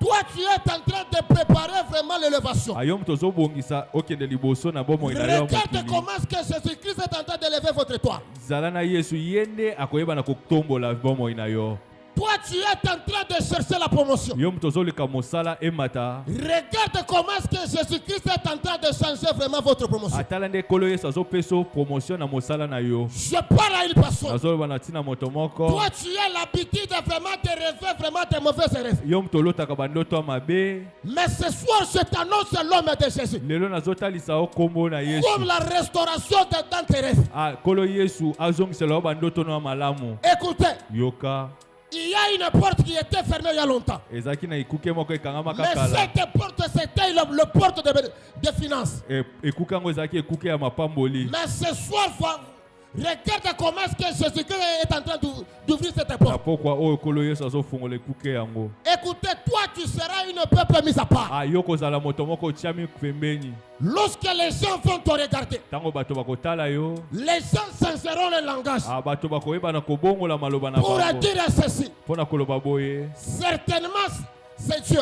Toi, tu es en train de préparer vraiment l'élévation. yo moto ozobongisa okende liboso na bomoi na yo Regarde mokili comment est-ce que Jésus-Christ est en train d'élever votre toit. zala na yesu ye nde akoyeba na kotombola bomoi na yo Toi, tu es en train de chercher la promotion. yo moto ozoleka mosala emata Regarde comment est-ce que Jésus-Christ est en train de changer vraiment votre promotion. atala nde kolo yesu azopesa promotion na mosala na yo Je parle à une personne. nazoloba na ntina moto moko Toi, tu as l'habitude de vraiment de rêver vraiment des mauvais rêves. yo moto olotaka bandoto ya mabe Mais ce soir, je t'annonce l'homme de Jésus. lelo nazotalisa yo nkombo na yesu Comme la restauration dans tes rêves. kolo yesu azongisela yo bandoto no ya malamu Écoutez, yoka il y a une porte qui était fermée il y a longtemps. ezalaki na ekuke moko ekangamaka Mais kala cette porte, c'était le porte de finances. ekuke yango ezalaki ekuke ya mapamboli Mais ce soir, regarde comment est-ce que Jésus-Christ est en train d'ouvrir cette na porte. pokwa oyo kolo yesu azofungola ekuke yango Écoutez, toi, tu seras une peuple mis à part. yo kozala moto moko otiami pembeni Lorsque les gens vont te regarder, ntango bato bakotala yo les gens senseront le langage bato bakoyeba na kobongola maloba na pour bango dire ceci. mpo na koloba boye Certainement, c'est Dieu.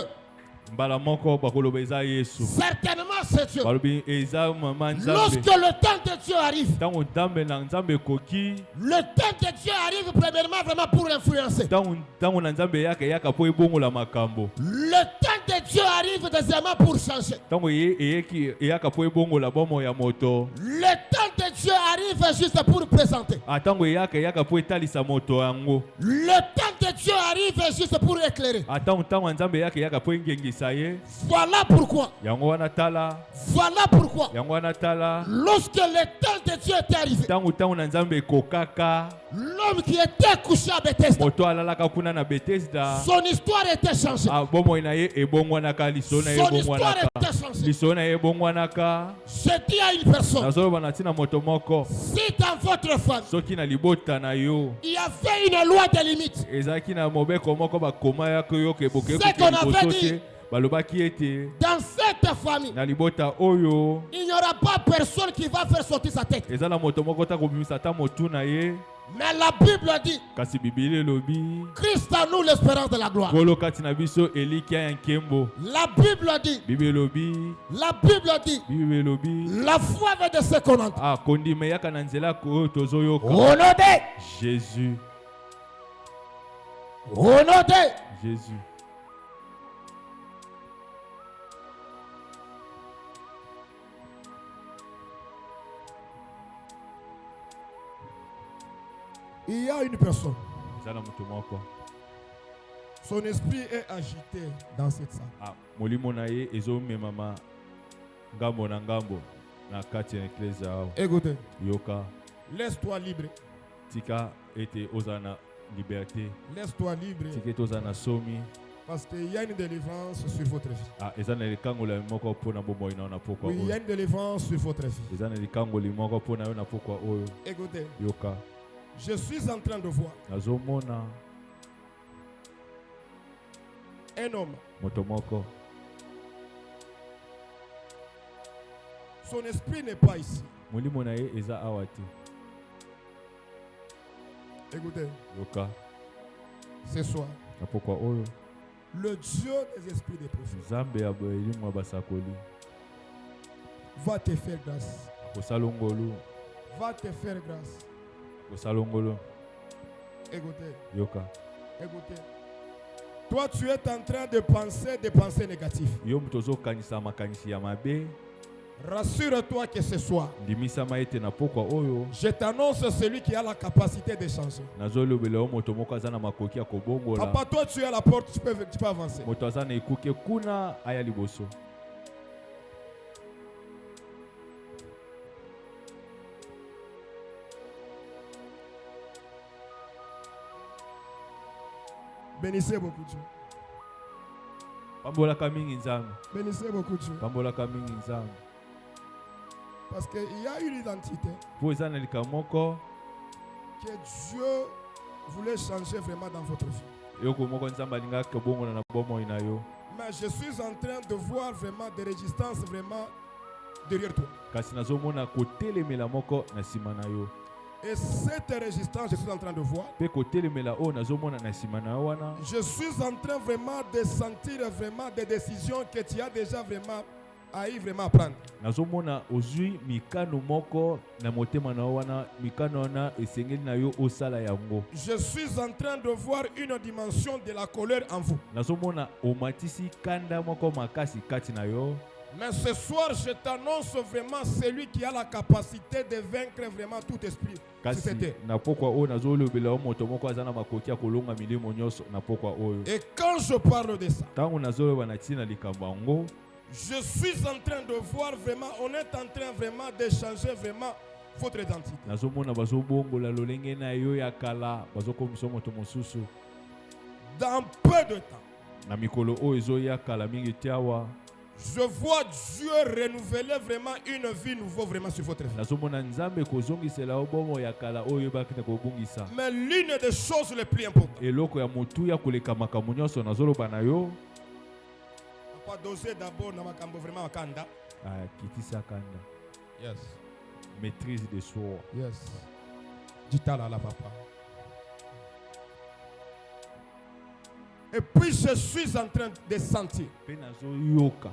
mbala moko bakoloba eza yesu Certainement, c'est Dieu. balobi eza mama Lorsque nzambe le temps de Dieu arrive, ntango nzambe na nzambe ekoki le temps de Dieu arrive premièrement vraiment pour influencer. ntango na nzambe eyaka mpo ebongola makambo Le temps de Dieu arrive deuxièmement pour changer. ntango eyaka mpo ebongola bomoi ya moto Le temps de Dieu arrive juste pour présenter. Atango yaka po etalisa moto yango. Le temps de Dieu arrive juste pour éclairer. Atango nzambe yaka po ngengisa ye. Voilà pourquoi. Yango wana tala. Voilà pourquoi. Yango wana tala. Lorsque le temps de Dieu était arrivé, Tango na nzambe kokaka. l'homme qui était couché à Bethesda, Moto alalaka kuna na Bethesda. son histoire était changée. Bomo ina ye ebongwanaka lisona ye Son histoire bongwanaka. était changée. Lisona ye bongwanaka. Je dis à une personne, Nazolo banatina moto moko. si dans votre famille, Soki na libota na yo. il y avait une loi de limite, Ezaki na mobeko moko bakoma ya koyo ke boke C'est qu'on avait dit. balobaki ete dans cette famille, na libota oyo il n'y aura pas personne qui va faire sortir sa tête. eza na moto moko ta kobimisa ta motu na ye Mais la Bible dit, kasi bibili elobi Christ en nous l'espérance de la gloire. kolo kati na biso elikia ya nkembo. La Bible dit, Bible elobi la Bible dit, Bible elobi la foi va de ce qu'on entend. kondima eyaka na nzela oyo tozoyoka. Au nom de Jésus, Au nom de Jésus. Il y a une personne. Eza na moto moko Son esprit est agité dans cette salle. molimo na ye ezomemama ngambo na ngambo na kati ya eklezia awa. Écoutez, Yoka laisse-toi libre. tika ete ozala na liberté, Laisse-toi libre. tika ete ozala na somi. Parce qu'il y a une délivrance sur votre vie. Eza na likangola moko mpona bomoi na yo na pokwa Oui, il y a oyo. une délivrance sur votre vie. Eza na likangoli moko mpona yo na pokwa oyo. Écoutez, Yoka je suis en train de voir nazomona un homme. moto moko Son esprit n'est pas ici. molimo na ye eza awa te. Écoutez, Yoka ce soir, na pokwa oyo le Dieu des esprits des prophètes nzambe ya elimu ya basakoli va te faire grâce. akosala ngolu, Va te faire grâce. akosala ngolu. Écoutez, Yoka écoutez. Toi, tu es en train de penser des pensées négatives. yo moto ozokanisa makanisi ya mabe. Rassure-toi que ce soir, Ndimisama ete na pokwa oyo je t'annonce celui qui a la capacité de changer. nazolobela yo moto moko aza na makoki ya kobongola. Papa, toi, tu es à la porte, tu peux avancer. Moto aza na ekuke kuna aya liboso. Bénissez beaucoup Dieu. Pambolaka mingi nzambe. Bénissez beaucoup Dieu. Pambolaka mingi nzambe. Parce qu'il y a une identité Po eza na lika moko que Dieu voulait changer vraiment dans votre vie. yoko moko nzambe alingaka bongola na bomoi na yo. Mais je suis en train de voir vraiment des résistances vraiment derrière toi. Kasi nazomona kotelemela moko na nsima na yo. Et cette résistance, je suis en train de voir. Pe kotelemela oyo nazomona na nsima na yo wana. Je suis en train vraiment de sentir vraiment des décisions que tu as déjà vraiment à y vraiment prendre. Nazomona ozwi mikano moko na motema na yo wana, mikano wana esengeli na yo osala yango. Je suis en train de voir une dimension de la colère en vous. Nazomona omatisi kanda moko makasi kati na yo. Mais ce soir, je t'annonce vraiment celui qui a la capacité de vaincre vraiment tout esprit. Kasi C'était. na pokwa oyo nazolobela yo moto moko aza na makoki ya kolonga milimo nyonso na pokwa oyo. Et quand je parle de ça, Ntango nazoloba na ntina likambo yango, je suis en train de voir vraiment, on est en train vraiment de changer vraiment votre identité. nazomona bazobongola lolenge na yo ya kala, bazokomisa moto mosusu. Dans peu de temps, Na mikolo oyo ezoya kala mingi tiawa, je vois Dieu renouveler vraiment une vie nouvelle vraiment sur votre vie. nazomona nzambe kozongisela yo bomo ya kala oyo ebaki na kobungisa. Mais l'une des choses les plus importantes, Eloko ya motu ya koleka makambo nyonso nazoloba na yo, pas doser d'abord dans makambo vraiment makanda. kitisa kanda. Yes. Maîtrise de soi. Yes. Dis-toi là, papa. Et puis je suis en train de sentir. Pe nazoyoka.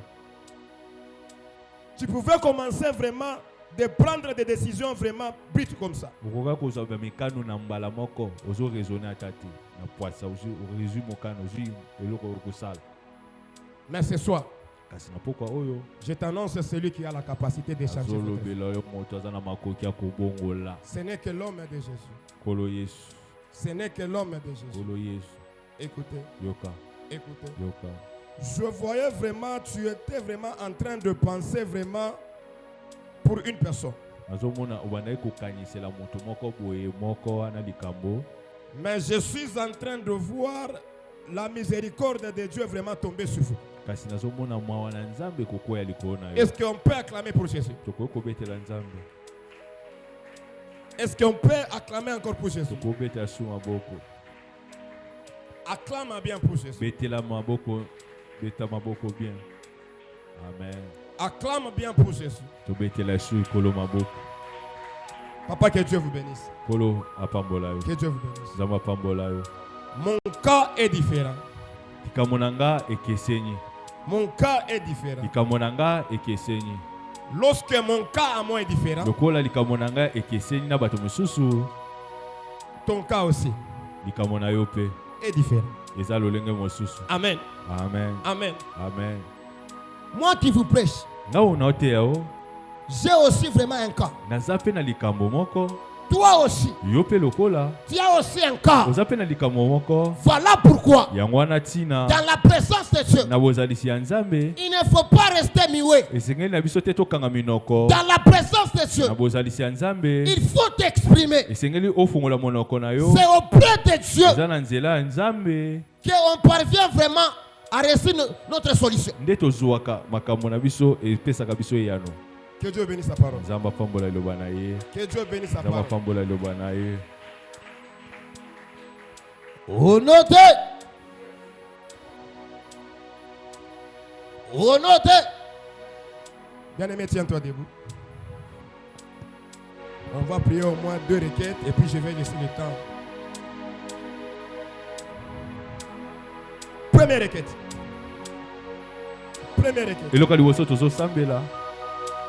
Tu pouvais commencer vraiment de prendre des décisions vraiment brutes comme ça. Okoka kozwa mikano na mbala moko, ozo raisonner atati. Na poisa ozo résume mokano, ozo eloko okosala. Mais ce soir, kasi na pokwa oyo Je t'annonce celui qui a la capacité de changer votre vie. azolobela yo moto aza na makoki ya kobongola. Ce n'est que l'homme de Jésus. Kolo Yesu, Ce n'est que l'homme de Jésus. Kolo Yesu, Écoutez, yoka, écoutez. yoka. Je voyais vraiment, tu étais vraiment en train de penser vraiment pour une personne. Nazomona obandaki kokanisela moto moko boye moko wana likambo. Mais je suis en train de voir la miséricorde de Dieu vraiment tomber sur vous. Kasi nazomona mwa na Nzambe kokoya likolo na yo. Est-ce qu'on peut acclamer pour Jésus? Tokoki kobetela Nzambe. Est-ce qu'on peut acclamer encore pour Jésus? Tokobetela su maboko. Acclame bien pour Jésus. Betela maboko, beta maboko bien. Amen. Acclame bien pour Jésus. Tobetela su kolo maboko. Papa, que Dieu vous bénisse. Kolo apambola yo. Que Dieu vous bénisse. Nzambe apambola yo. Mon cas est différent. Likamonanga ekeseni. Mon cas est différent. Likamonanga ekeseni. Lorsque mon cas à moi est différent, Lokola likamonanga ekeseni na bato mosusu, ton cas aussi likamona yo pe est différent. eza lolenge mosusu. Amen. Amen. Amen. Amen. Moi qui vous prêche, Nga na oteya o, j'ai aussi vraiment un cas. naza pe na likambo moko, Toi aussi, yo pe lokola tu as aussi un cas. oza pe na likambo moko. Voilà pourquoi, Yango wana tina dans la présence de Dieu, na bozalisi ya Nzambe, il ne faut pas rester muet. esengeli na biso te tokanga minoko. Dans la présence de Dieu, Na bozalisi ya Nzambe, il faut t'exprimer. esengeli ofungola monoko na yo. C'est auprès de Dieu Eza na nzela ya Nzambe qu'on parvient vraiment à réussir notre solution. nde tozwaka makambo na biso epesaka biso eyano. Que Dieu bénisse sa parole. Nzambe apambola liloba na ye. Que Dieu bénisse sa Nzambe parole. apambola liloba na ye. Honoté. Honoté. Bien-aimé, tiens-toi debout. On va prier au moins 2 requêtes et puis je vais laisser le temps. Première requête. Première requête. Eloko liboso tozosambela,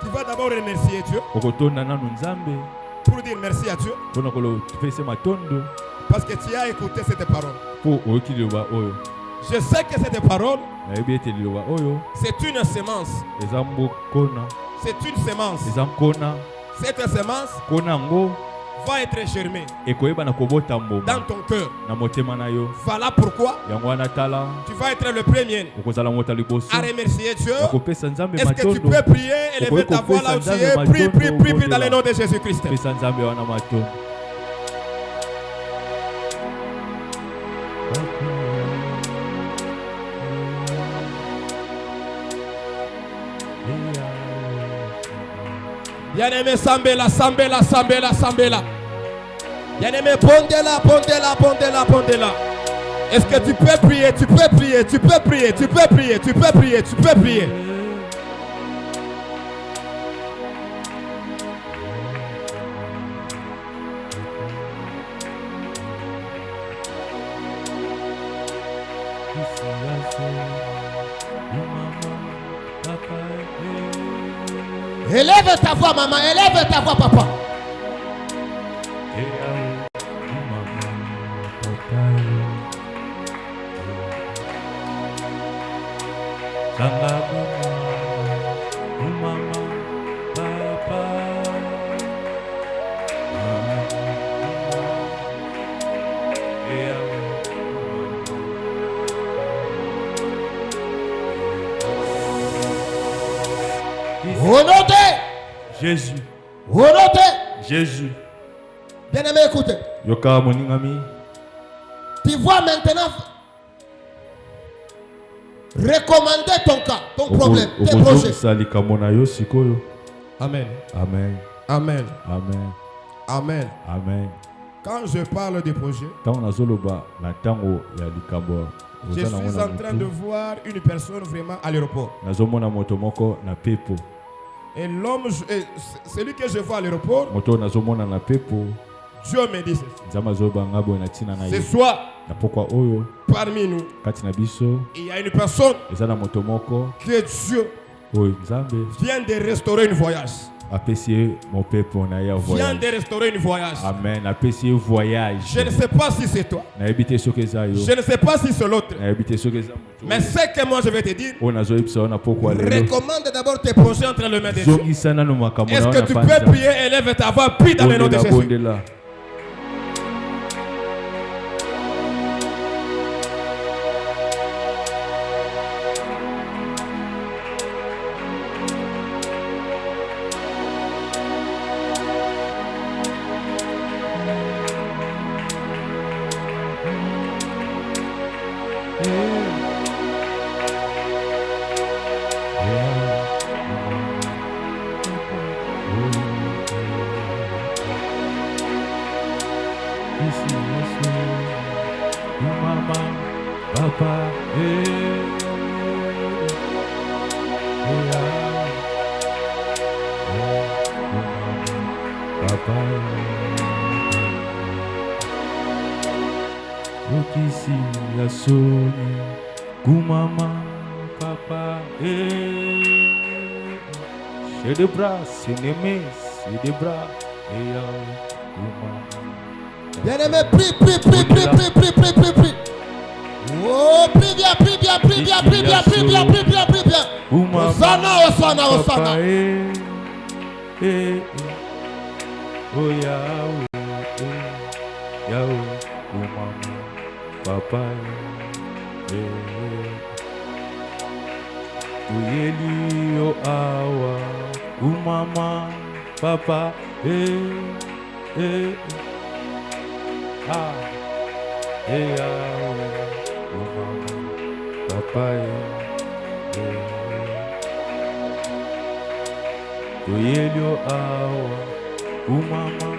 Tu vas d'abord remercier Dieu okotonda nanu Nzambe pour dire merci à Dieu mpona kolopesa matondo parce que tu as écouté cette parole. mpo oyoki liloba oyo. Je sais que cette parole, Nayebi ete liloba oyo c'est une semence. eza mbokona, C'est une semence. eza nkona. Cette semence Nkona yango va être germée ekoyeba na kobota dans mboma ton cœur. na motema na yo. Voilà pourquoi Yango wana tala tu vas être le premier okozala moto ya liboso à remercier Dieu. na kopesa Nzambe Est-ce que tu matondo. peux prier et lever ta voix là où tu es? Prie, prie, prie, prie dans le nom de Jésus-Christ. Pesa Nzambe wana matondo. Bien-aimé, Sambela, Sambela, Sambela, Sambela. Bien-aimé, pondez-la, pondez-la, pondez-la, pondez-la. Est-ce que tu peux prier? Tu peux prier, tu peux prier, tu peux prier, tu peux prier, tu peux prier. Élève ta voix, maman, élève ta voix, papa. Honoré. Jésus, Honoré. Jésus. Bien-aimé, écoutez. Yoka moningami. Tu vois maintenant recommander ton cas, ton problème, tes projets. Salika mona yo sikoyo. Amen. Amen. Amen. Amen. Amen. Amen. Quand je parle des projets, Tango nazoloba na tango ya likambo. je suis en train de voir une personne vraiment à l'aéroport. Nazomona moto moko na pepo. Et l'homme, celui que je vois à l'aéroport, Moto nazomona na pepo. Dieu me dit ceci. Nzambe azoba ngabo na tina na Ce ye. soir, Na pokwa oyo parmi nous, kati na biso il y a une personne eza na moto moko que Dieu oyo Nzambe vient de restaurer un voyage. Appréciez mon peuple, on a eu un Viens voyage. de restaurer une voyage. Amen. Appréciez voyage. Je ne sais pas si c'est toi. Na habité sur que ça yo. Je ne sais pas si c'est l'autre. Na habité sur que ça. Mais ce que moi je vais te dire, On a zoé psa on a pourquoi aller. recommande d'abord tes projets entre les mains de Dieu. Zongi sana no makamona. Est-ce que tu peux prier, élève ta voix, prie dans le nom de Jésus. Bondela. Mama, papa, papa, ukisi la soni, kumama, papa, j'ai des bras, c'est aimé, c'est des bras, kumama. Bien-aimé, prie. Oh, prie bien. Osana. Oh Yahweh, kumama, papa, Uyeli o awa, kumama, papa, Yahweh, kumama, papa, Uyeli o awa, kumama,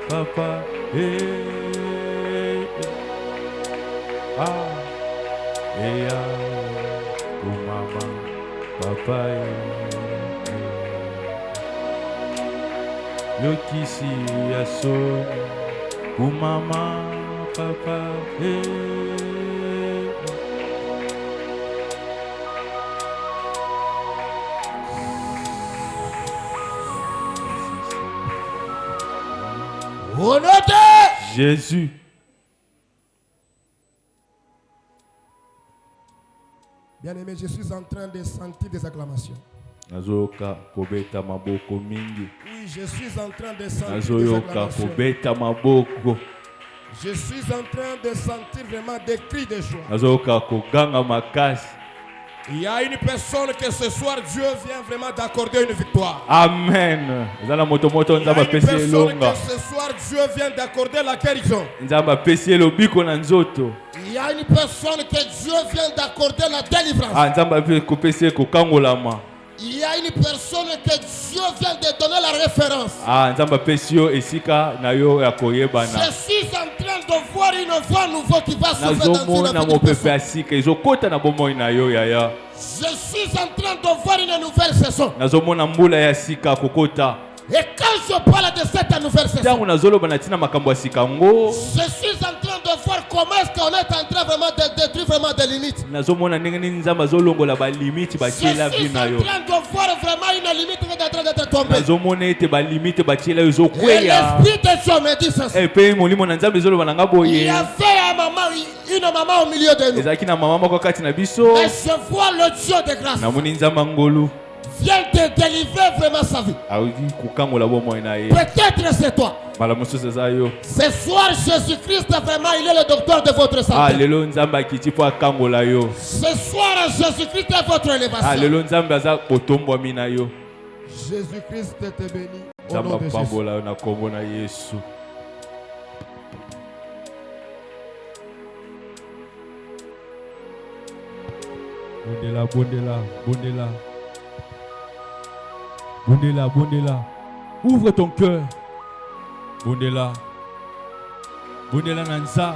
papa, Yahweh, kumama, papa, Yokisi ya soni, kumama, papa, Au nom de Jésus. Bien-aimé, je suis en train de sentir des acclamations. Nazoyoka kobeta maboko mingi. Oui, je suis en train de sentir des Nazoyoka acclamations. kobeta maboko. Je suis en train de sentir vraiment des cris de joie. Nazoyoka koganga makasi. Il y a une personne que ce soir Dieu vient vraiment d'accorder une victoire. Amen. Zala moto moto Il y a nzamba une pesi personne elonga. que ce soir Dieu vient d'accorder la guérison. Nzamba pesi elobiko na nzoto. Il y a une personne que Dieu vient d'accorder la délivrance. Nzamba pe kopesi kokangolama. Il y a une personne que Dieu vient de donner la référence. Nzamba pesi yo esika na yo ya koyebana. Je suis en train de voir une voix nouvelle qui va s'ouvrir dans Nazomona une vie de mopepe personne. asika ezokota na bomoi na yo yaya. Je suis en train de voir une nouvelle saison. Nazomona mbula ya sika kokota. Et quand je parle de cette nouvelle saison, Tango nazoloba na tina makambo ya sika ngo. je suis en train de voir comment est-ce qu'on est en train vraiment de détruire vraiment des limites. Nazomona ndenge nini nzamba zolongola ba limite Je batiela suis vina en yo. train de voir vraiment une limite qui est en train d'être tombée. Nazomona ete ba limite batiela yo Et zokweya. l'esprit de Dieu me dit ceci. Pe molimo na nzambe zoloba na Il y ngaboye. avait une maman au milieu de nous. Ezaki na mama moko kati na biso. Et je vois le Dieu de grâce Namoni nzamba ngolu. vient de délivrer vraiment sa vie. Audi kukangola bomoi na ye. Peut-être c'est toi. Mala mosusu eza yo. Ce soir, Jésus-Christ, vraiment, il est le docteur de votre santé. Lelo nzamba akiti po akangola yo. Ce soir, Jésus-Christ est votre élévation. Lelo nzambe aza botombwami na yo. Jésus-Christ te béni au Nzamba nom de Jésus. pambola yo na kombo na Yesu. Bondela. Ouvre ton cœur. Bondela Nanza.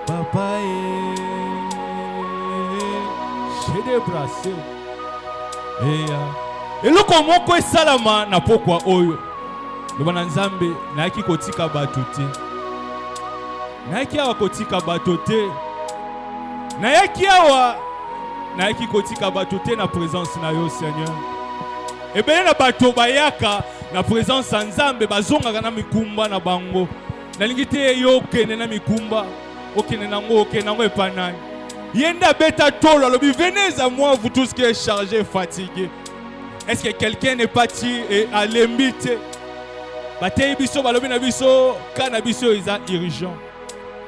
Papa j'ai des brassés. Eloko moko esalama na pokwa oyo. Loba na Nzambe nayaki kotika bato te. Nayaki awa kotika bato te. Nayaki awa naiki kotika bato te na présence na yo Seigneur. Ebele na bato bayaka na présence ya Nzambe bazongaka na mikumba na bango. Nalingi te yo okende na mikumba, okende nango epanani. Yenda beta tolo alobi venez à moi vous tous qui êtes chargés fatigués. Est-ce que quelqu'un n'est parti et à l'embité? Batei biso balobi na biso kana biso eza urgent.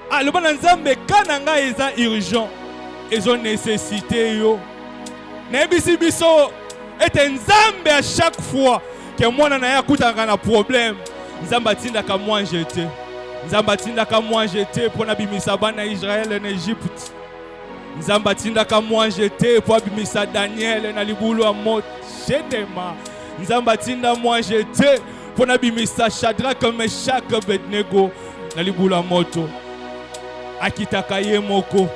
Ah le bon Nzambe kana nga eza urgent. Ezo nécessité yo. Na bisi biso et Nzambe à chaque fois que moi na ya kutanga na problème. Nzambe atindaka moi jeté. Nzambe atindaka moi jeté pour na bimisa bana Israël en Égypte. Nzambe atindaka moi jeté pour abimisa Daniel na libulu ya moto. Chenema. Nzambe atinda moi jeté pour abimisa Shadrach, Meshach, Abednego na libulu ya moto. Akitaka ye moko.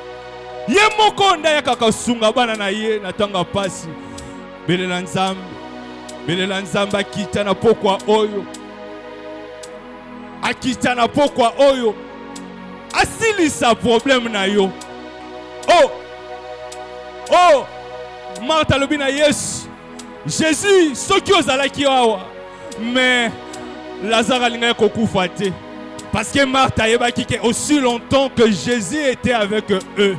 Ye moko nda yakaka sunga bana na ye na tanga pasi. Belela Nzambe. Belela Nzambe akita na pokwa oyo. Akita na pokwa oyo. Asilisa problème na yo. Oh, oh, Martha lobina yes, Jésus, soki ozalaki awa, mais Lazare alinga kokufa te, parce que Martha yebaki que aussi longtemps que Jésus était avec eux,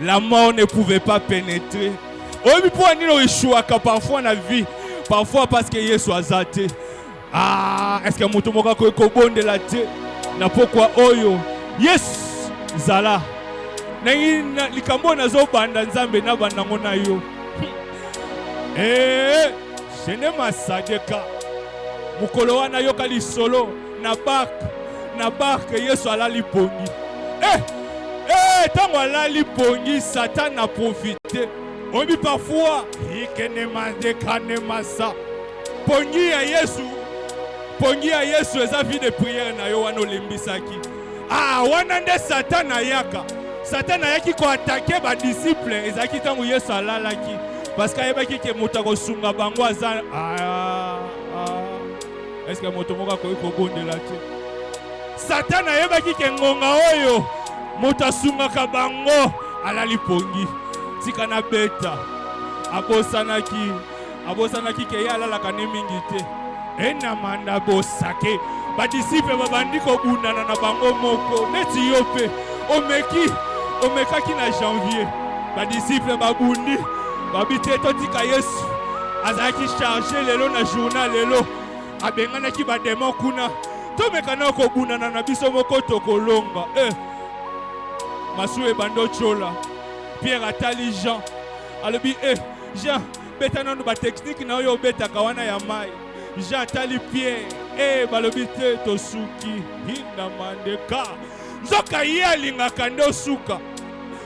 la mort ne pouvait pas pénétrer. Obi po anino ishuaka parfois na vie, parfois parce que Yesu azate. Ah, est-ce que mutu moka ko bonde la te, na pokwa oyo, yes, zala. Na likambo nazo banda Nzambe na bandango na yo. Shene masadeka. Mukolo wana yoka lisolo na barke Yesu alali pongi. Tango alali pongi Satan a profité. Obi parfois ikene mandeka ne masa. Pongi ya Yesu eza vie de prière na yo wana olimbisaki. Ah wana nde Satan ayaka. Satan ayaki ko attaquer ba disciples ezaki tango Yesu alalaki parce que ayebaki ke moto ko sunga bango aza est-ce que moto moka ko bondela te Satan ayebaki ke ngonga oyo moto sunga ka bango alali pongi tika na beta abosanaki ke yalala kane mingi te ena manda bosake ba disciples babandi ko bundana na bango moko neti yope omekaki na janvier ba disciples babundi babite totika Yesu azaki charger lelo na journal lelo abenganaki ba démon kuna tomekana ko bunana na biso moko tokolonga masu ebando chola Pierre atali Jean alobi Jean betana no ba technique na yo betaka wana ya mai Jean atali Pierre balobi te tosuki hinda mandeka nzoka ye alingaka nde osuka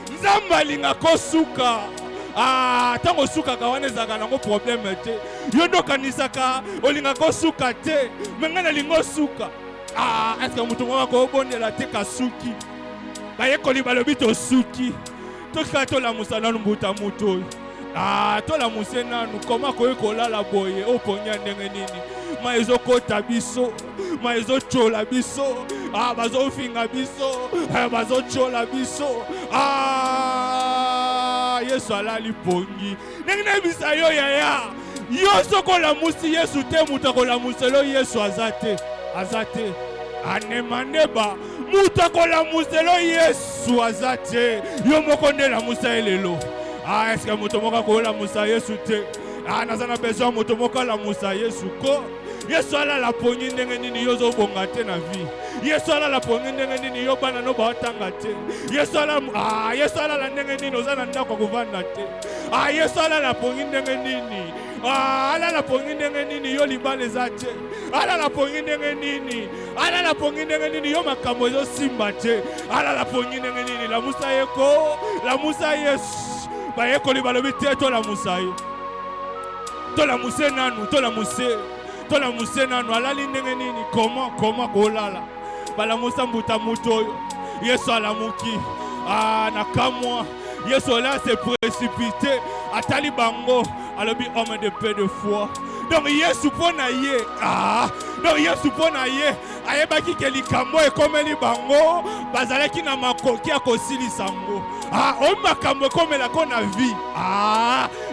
Nzambe alingaka osuka tango suka kawana ezalaka nango problème te yo ndo okanisaka olingaka osuka te menga nalinga osuka est-ce que moto moko akobondela te kasuki bayekoli balobi tosuki tokika tolamusa nanu mbuta moto oyo tolamuse nanu koma koyi kolala boye oponya ndenge nini ma ezokota biso ma ezochola biso bazofinga biso bazochola biso Yesu alali pongi ndenge nayebisa yo yaya yo soko olamusi Yesu te mutu akolamuselo Yesu aza te anemaneba mutu akolamuselo Yesu aza te yo moko nde lamusa ye lelo est-ce que mutu moko akolamusa Yesu te naza na besoin mutu moko alamusa Yesu ko Yesu alala pongi ndenge nini yo zobonga te na vie Yesu alala pongi ndenge nini yo bana no baotanga te Yesu alala ndenge nini oza na ndako kovanda te Yesu alala pongi ndenge nini alala pongi ndenge nini yo libala eza te alala pongi ndenge nini yo makambo ezosimba te alala pongi ndenge nini lamusa ye ko lamusa Yesu bayekoli balobi te tolamusa ye tolamuse nanu tolamuse nanu alali ndenge nini koma kolala balamusa mbuta mutu oyo Yesu alamuki na kamwa Yesu là s'est précipité atali bango alobi homme de peu de foi donc Yesu pona ye donc Yesu pona ye ayebaki ke likambo ekomeli bango bazalaki na makoki ya kosilisa yango. Oyo makambo ekomelako na vie,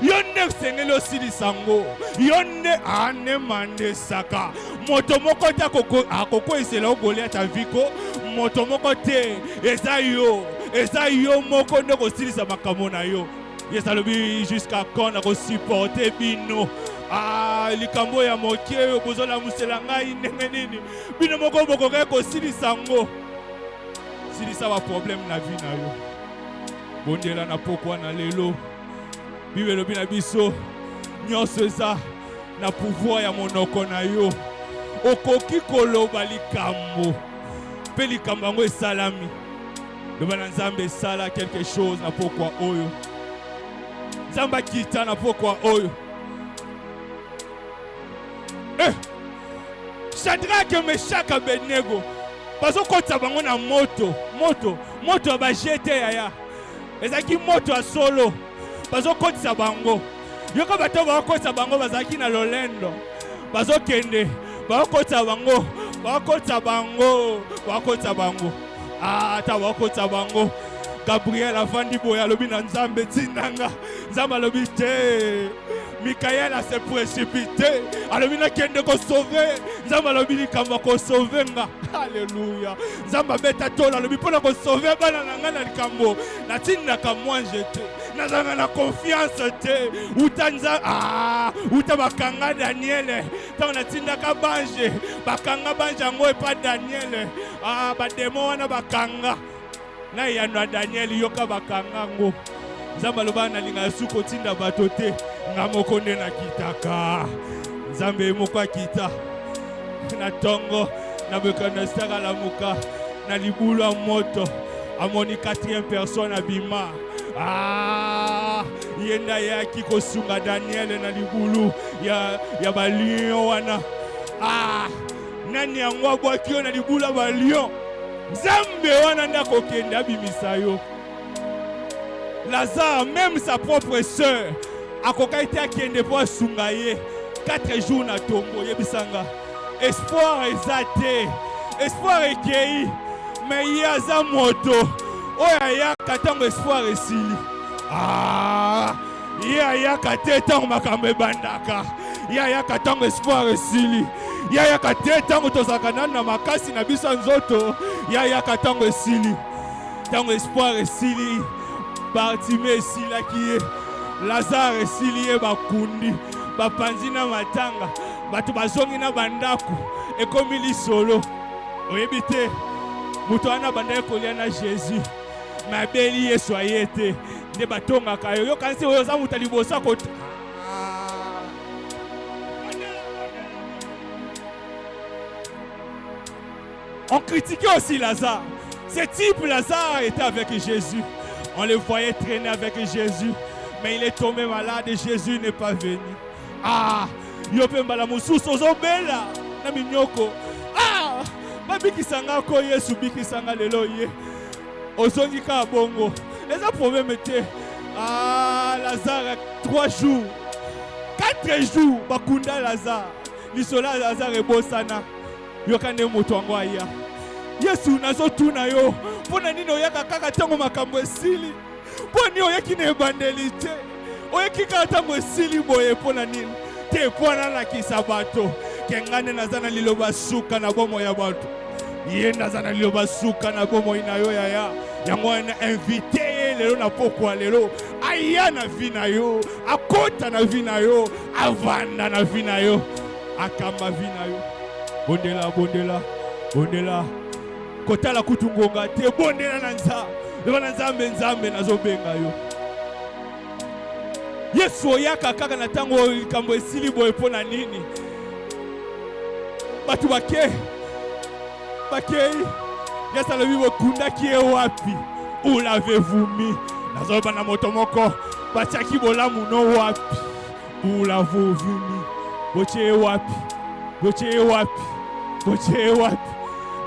yo nde osengeli osilisa yango, yo nde anemandesaka. Moto moko te akokweyisela yo Goliath aviko, moto moko te, eza yo moko nde kosilisa makambo na yo. Yes, alobi jusqu'à quand na supporter bino. Likambo ya mokie yo bozola musela ngai ndenge nini. Bino moko bokoke kosilisa ngo. Silisa ba problème na vie na yo. Bondela na pokwa na lelo. Bibelo bina biso nyonso eza na pouvoir ya monoko na yo. Okoki koloba likambo. Pe likambo yango esalami. Loba na Nzambe esala quelque chose na pokwa oyo. Zamba kita na pokwa oyo. Shadrach, Meshach, Abednego bazo kota bango na moto ba jete yaya. Ezaki moto a solo bazo kota bango. Yoko bato ba kota bango bazaki na lolendo. Bazo kende ba kota bango. Ta ba kota bango. Gabriel avandi boya lobi na Nzambe tinanga. Nzambe lobi te. Michael a se précipité. Alobi na kende ko sauver. Nzambe alobi likambo ko sauver nga. Alléluia. Nzambe beta tola alobi pona ko sauver bana na nga na likambo. Na tinda ka mwanje te. Nazanga na confiance te. Uta bakanga Daniel. Ta na tinda ka banje. Bakanga banje ngo e pa Daniel. Ba demo wana bakanga. Na yanwa Daniel yoka bakanga ngo. Nzambe loba na linga suko tinda bato te. Ngamoko nde na kitaka. Nzambe moko akita. Na tongo na Nebukadnezar alamuka na libulu ya moto. Amoni 4e personne abima. Yenda yaki kosunga Daniel na libulu ya balion wana. Nani yango abwaki na libulu ya balion. Nzambe wana ndako kende abimisa yo. Lazare, même sa propre sœur, a été à Kende pour Sungaye 4 jours na tombo yebisanga. Espoir exaté, espoir ekei, mais il y a za moto. Oya katango espoir esili. Ya katango makambe bandaka. Ya katango espoir esili. Ya katango tozakana na makasi na biso nzoto. Ya katango esili. Tango espoir esili. Bartimée esila kiye. Lazare esili bakundi. Bapanzi na matanga. Batu bazongi na bandaku. Ekomi lisolo. Oyebite. Mutu wana banda ekolia na Jésus. Mabeli Yesu ayete. Ne batonga kayo. Yo kansi oyo za mutu libosa kota. On critiquait aussi Lazare. Ce type Lazare était avec Jésus. On le voyait traîner avec Jésus. Mais il est tombé malade et Jésus n'est pas venu. Yopemba la mususu ozobela na minyoko. Babiki sanga ko Yesu biki sanga lelo ye. Ozongi ka bongo. Les problème était Lazare 3 jours. 4 jours bakunda Lazare. Lisola Lazare ebosana. Yokane moto wango aya. Yesu nazotuna yo. Pona nini oyaka kaka tango makambo esili. Poni oyaki na evangelite. Oyaki kaka tango esili boye pona nini. Te pona na kisabato. Kengane nazana liloba suka na bomo ya bato. Yenda zana liloba suka na bomo ina yo ya. Yango na invité lelo na pokwa lelo. Aya na vina yo. Akota na vina yo. Avanda na vina yo. Akamba vina yo. Bondela. Kotala kutungonga te bondela na Nzambe nazobenga yo. Yesu oyaka kaka na tango likambo esili boye pona nini. Batu bakei. Yesu alobi bokundaki ye wapi. Où l'avez-vous mis? Nazoba na moto moko. Batiaki bolamu no wapi. Où l'avez-vous mis? Botie wapi.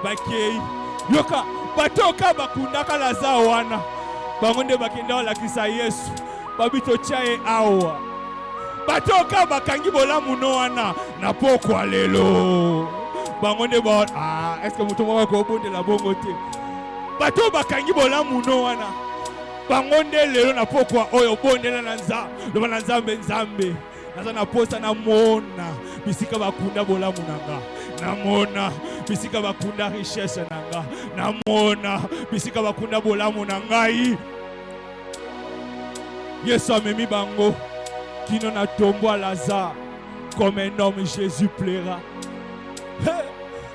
Bakei. Yoka batoka bakundaka Lazare wana. Bangonde bakenda lakisa Yesu. Babito chae awa. Batoka bakangi bolamu no wana na pokwa lelo. Bangonde est-ce que mutu moko kobondela bongo te? Bato bakangi bolamu no wana. Bango nde lelo na pokwa oyo bondela na nzambe nzambe. Naza na posa na mona bisika bakunda bolamu nanga. Namona bisika bakunda richesse nanga. Namona bisika bakunda bolamu nangai. Yesu amemi bango kino na tombo à Lazare. Comme un homme, Jésus plaira.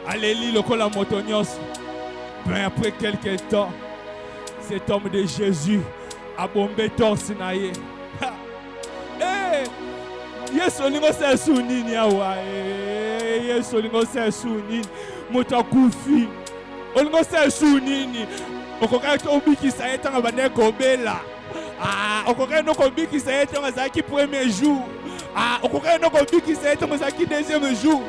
Alléluia, le col à Motonios. Mais après quelques temps, cet homme de Jésus a bombé torse naïe. Yesu lingo se sunini awa. Yesu lingo se sunini. Motakufi. Olingo se sunini. Okoka to biki sa etanga baneko bela. Okoka no ko biki sa etanga zaki premier jour. Okoka no ko biki sa etanga zaki deuxième jour.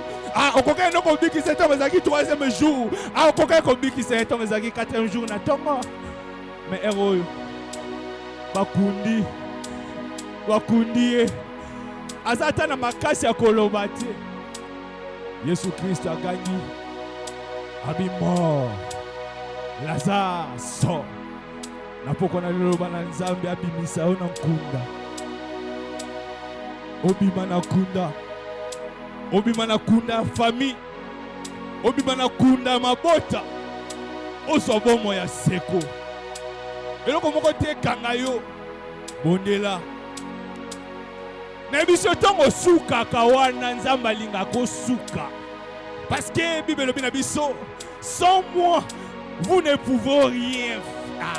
Okoka no ko biki sa etanga zaki troisième jour. Okoka ko biki sa etanga zaki quatrième jour na tongo. Mais héros bakundi azata na makasi ya koloba te. Yesu Kristo agangi abi mort. Lazare sort. Na poko na liloba na nzambe abimisa ona nkunda. Obima na kunda famille. Obima na kunda mabota. Oso bomo ya seko. Eloko moko te kanga yo. Bondela. Na biso tongo suka kawana nzamba linga ko suka. Parce que Bible lobi na biso, sans moi vous ne pouvez rien faire.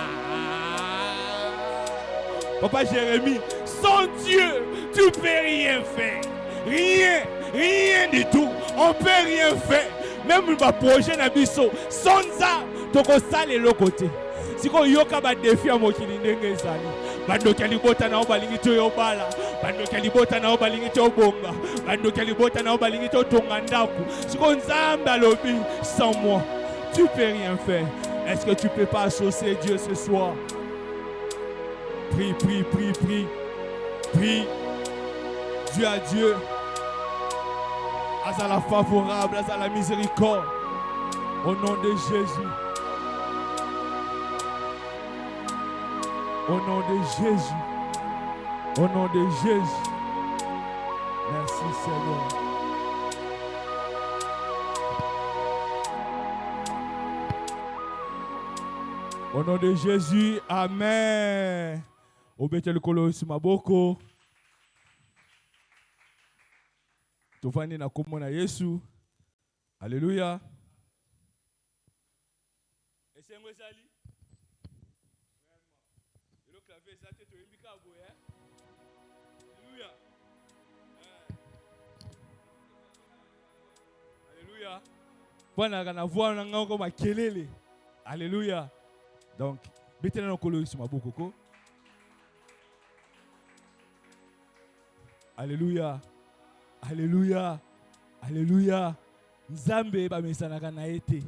Papa Jérémie, sans Dieu tu peux rien faire. Rien du tout. On peut rien faire. Même le projet na biso, sans ça toko sale le côté. Siko yoka ba défi a mokili ndenge ezali. Bando kalibota na obalingi to yobala. Bando kalibota na obalingi to bonga. Bando kalibota na obalingi to tonga ndaku. Siko nzambe alobi, sans moi tu peux rien faire. Est-ce que tu peux pas associer Dieu ce soir? Prie. Dieu à Dieu. Azala favorable, azala miséricorde. Au nom de Jésus. Au nom de Jésus. Au nom de Jésus. Merci Seigneur. Au nom de Jésus. Amen. Obete le kolo maboko. Tofani na komo na Yesu. Alléluia. Esengo ezali. Le clavier ça te toyembika boye. Alléluia. Alléluia. Bwana kana voix na ngoko makelele. Alléluia. Donc, betela na kolo sur maboko ko. Alléluia. Alléluia. Alléluia. Nzambe ba mesanaka na ete.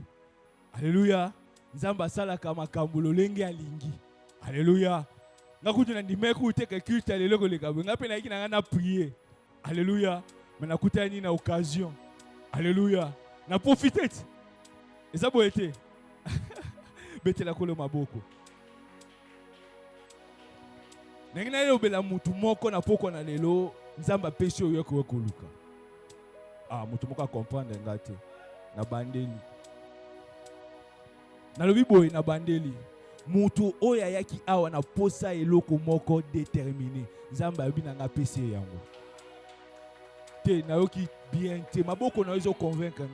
Alléluia. Nzambe asalaka makambo lolenge alingi. Alléluia. Ngakutu na ndimeku uteke culte aleloko lekabu. Ngape na iki na prier. Alléluia. Mais nakuta ni na occasion. Alléluia. Na profiter. Et ça boete. Betela kolo maboko. Nengina lelo bela mutu moko na poko na lelo. Nzamba pesi oyo ko koluka. Mutu moko comprendre ngate na bandeli. Na lobi boy na bandeli. Mutu oya yaki awa na posa eloko moko déterminé. Nzamba yobi na nga pesi yango. Te na yoki bien te maboko na yozo convaincre.